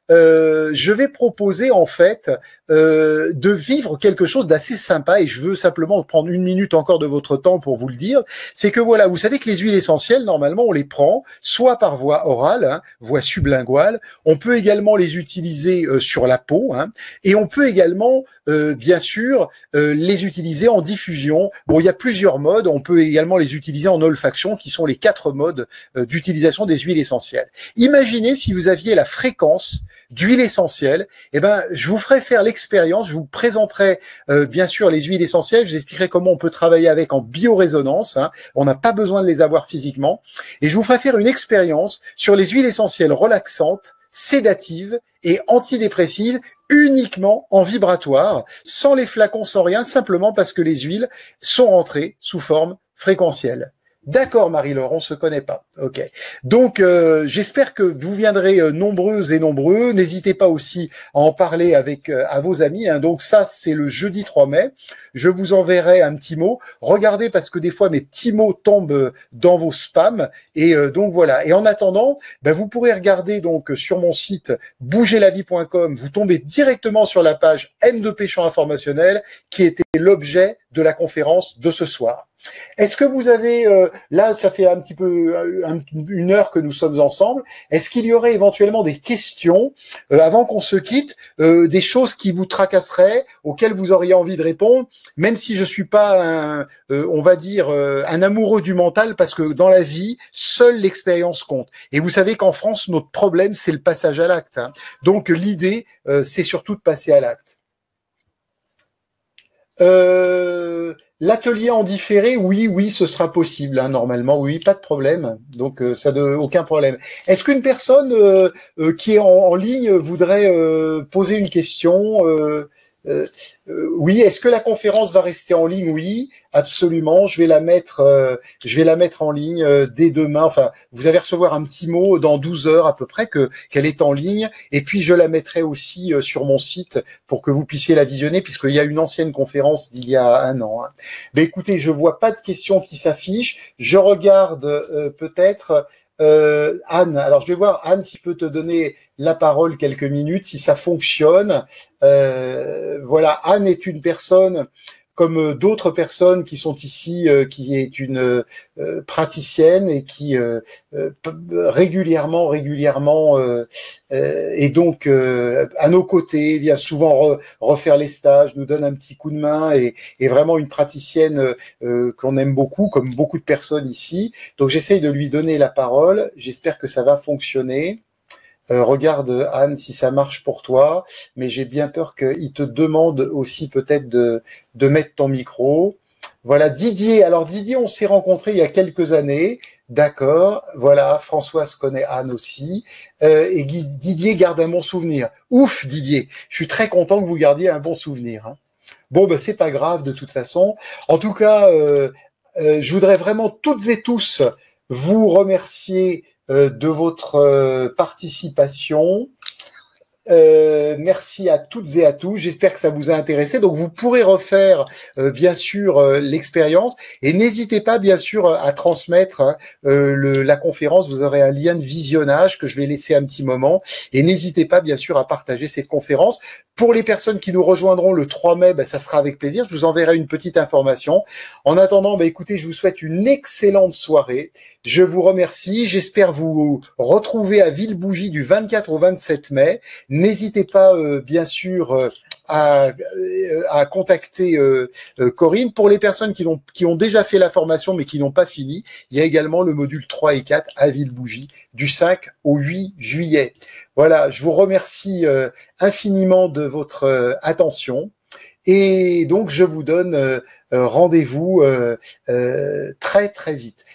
Speaker 1: je vais proposer en fait de vivre quelque chose d'assez sympa et je veux simplement prendre une minute encore de votre temps pour vous le dire. C'est que voilà, vous savez que les huiles essentielles, normalement, on les prend soit par voie orale, hein, voie sublinguale. On peut également les utiliser sur la peau hein, et on peut également, bien sûr, les utiliser en diffusion. Bon, il y a plusieurs modes. On peut également les utiliser en olfaction, qui sont les 4 modes d'utilisation des huiles essentielles. Imaginez si vous aviez la fréquence d'huile essentielle, eh ben, je vous ferai faire l'expérience, je vous présenterai bien sûr les huiles essentielles, je vous expliquerai comment on peut travailler avec en biorésonance, hein, on n'a pas besoin de les avoir physiquement, et je vous ferai faire une expérience sur les huiles essentielles relaxantes, sédatives et antidépressives, uniquement en vibratoire, sans les flacons, sans rien, simplement parce que les huiles sont rentrées sous forme fréquentielle. D'accord, Marie-Laure, on se connaît pas. Ok. Donc, j'espère que vous viendrez nombreuses et nombreux. N'hésitez pas aussi à en parler avec à vos amis. Hein. Donc ça, c'est le jeudi 3 mai. Je vous enverrai un petit mot. Regardez parce que des fois mes petits mots tombent dans vos spams. Et donc voilà. Et en attendant, vous pourrez regarder donc sur mon site bougerlavie.com. Vous tombez directement sur la page M2P Champ Informationnel qui était l'objet de la conférence de ce soir. Est-ce que vous avez, là, ça fait un petit peu une heure que nous sommes ensemble, est-ce qu'il y aurait éventuellement des questions, avant qu'on se quitte, des choses qui vous tracasseraient, auxquelles vous auriez envie de répondre, même si je suis pas, on va dire, un amoureux du mental, parce que dans la vie, seule l'expérience compte. Et vous savez qu'en France, notre problème, c'est le passage à l'acte, hein. Donc l'idée, c'est surtout de passer à l'acte. L'atelier en différé, oui, oui, ce sera possible, hein, normalement, oui, pas de problème. Donc, ça de aucun problème. Est-ce qu'une personne qui est en ligne voudrait poser une question euh, oui, est-ce que la conférence va rester en ligne? Oui, absolument. Je vais la mettre en ligne dès demain. Enfin, vous allez recevoir un petit mot dans 12 heures à peu près qu'elle est en ligne. Et puis, je la mettrai aussi sur mon site pour que vous puissiez la visionner, puisqu'il y a une ancienne conférence d'il y a un an, hein. Mais écoutez, je vois pas de questions qui s'affichent. Je regarde peut-être Anne. Alors, je vais voir Anne si je peux te donner la parole quelques minutes, si ça fonctionne. Voilà, Anne est une personne comme d'autres personnes qui sont ici, qui est une praticienne et qui régulièrement et donc à nos côtés, vient souvent refaire les stages, nous donne un petit coup de main et vraiment une praticienne qu'on aime beaucoup, comme beaucoup de personnes ici. Donc j'essaye de lui donner la parole. J'espère que ça va fonctionner. Regarde Anne si ça marche pour toi, mais j'ai bien peur qu'il te demande aussi peut-être de mettre ton micro. Voilà, Didier. Alors Didier, on s'est rencontrés il y a quelques années, d'accord. Voilà, Françoise connaît Anne aussi, et Didier garde un bon souvenir. Ouf, Didier, je suis très content que vous gardiez un bon souvenir, hein. Bon, ben c'est pas grave de toute façon. En tout cas, je voudrais vraiment toutes et tous vous remercier de votre participation. Merci à toutes et à tous. J'espère que ça vous a intéressé. Donc, vous pourrez refaire, bien sûr, l'expérience. Et n'hésitez pas, bien sûr, à transmettre hein, la conférence. Vous aurez un lien de visionnage que je vais laisser un petit moment. Et n'hésitez pas, bien sûr, à partager cette conférence. Pour les personnes qui nous rejoindront le 3 mai, ça sera avec plaisir. Je vous enverrai une petite information. En attendant, écoutez, je vous souhaite une excellente soirée. Je vous remercie. J'espère vous retrouver à Villebougie du 24 au 27 mai. N'hésitez pas, bien sûr, à contacter Corinne. Pour les personnes qui ont déjà fait la formation mais qui n'ont pas fini, il y a également le module 3 et 4 à Villebougie du 5 au 8 juillet. Voilà, je vous remercie infiniment de votre attention. Et donc, je vous donne rendez-vous très, très vite.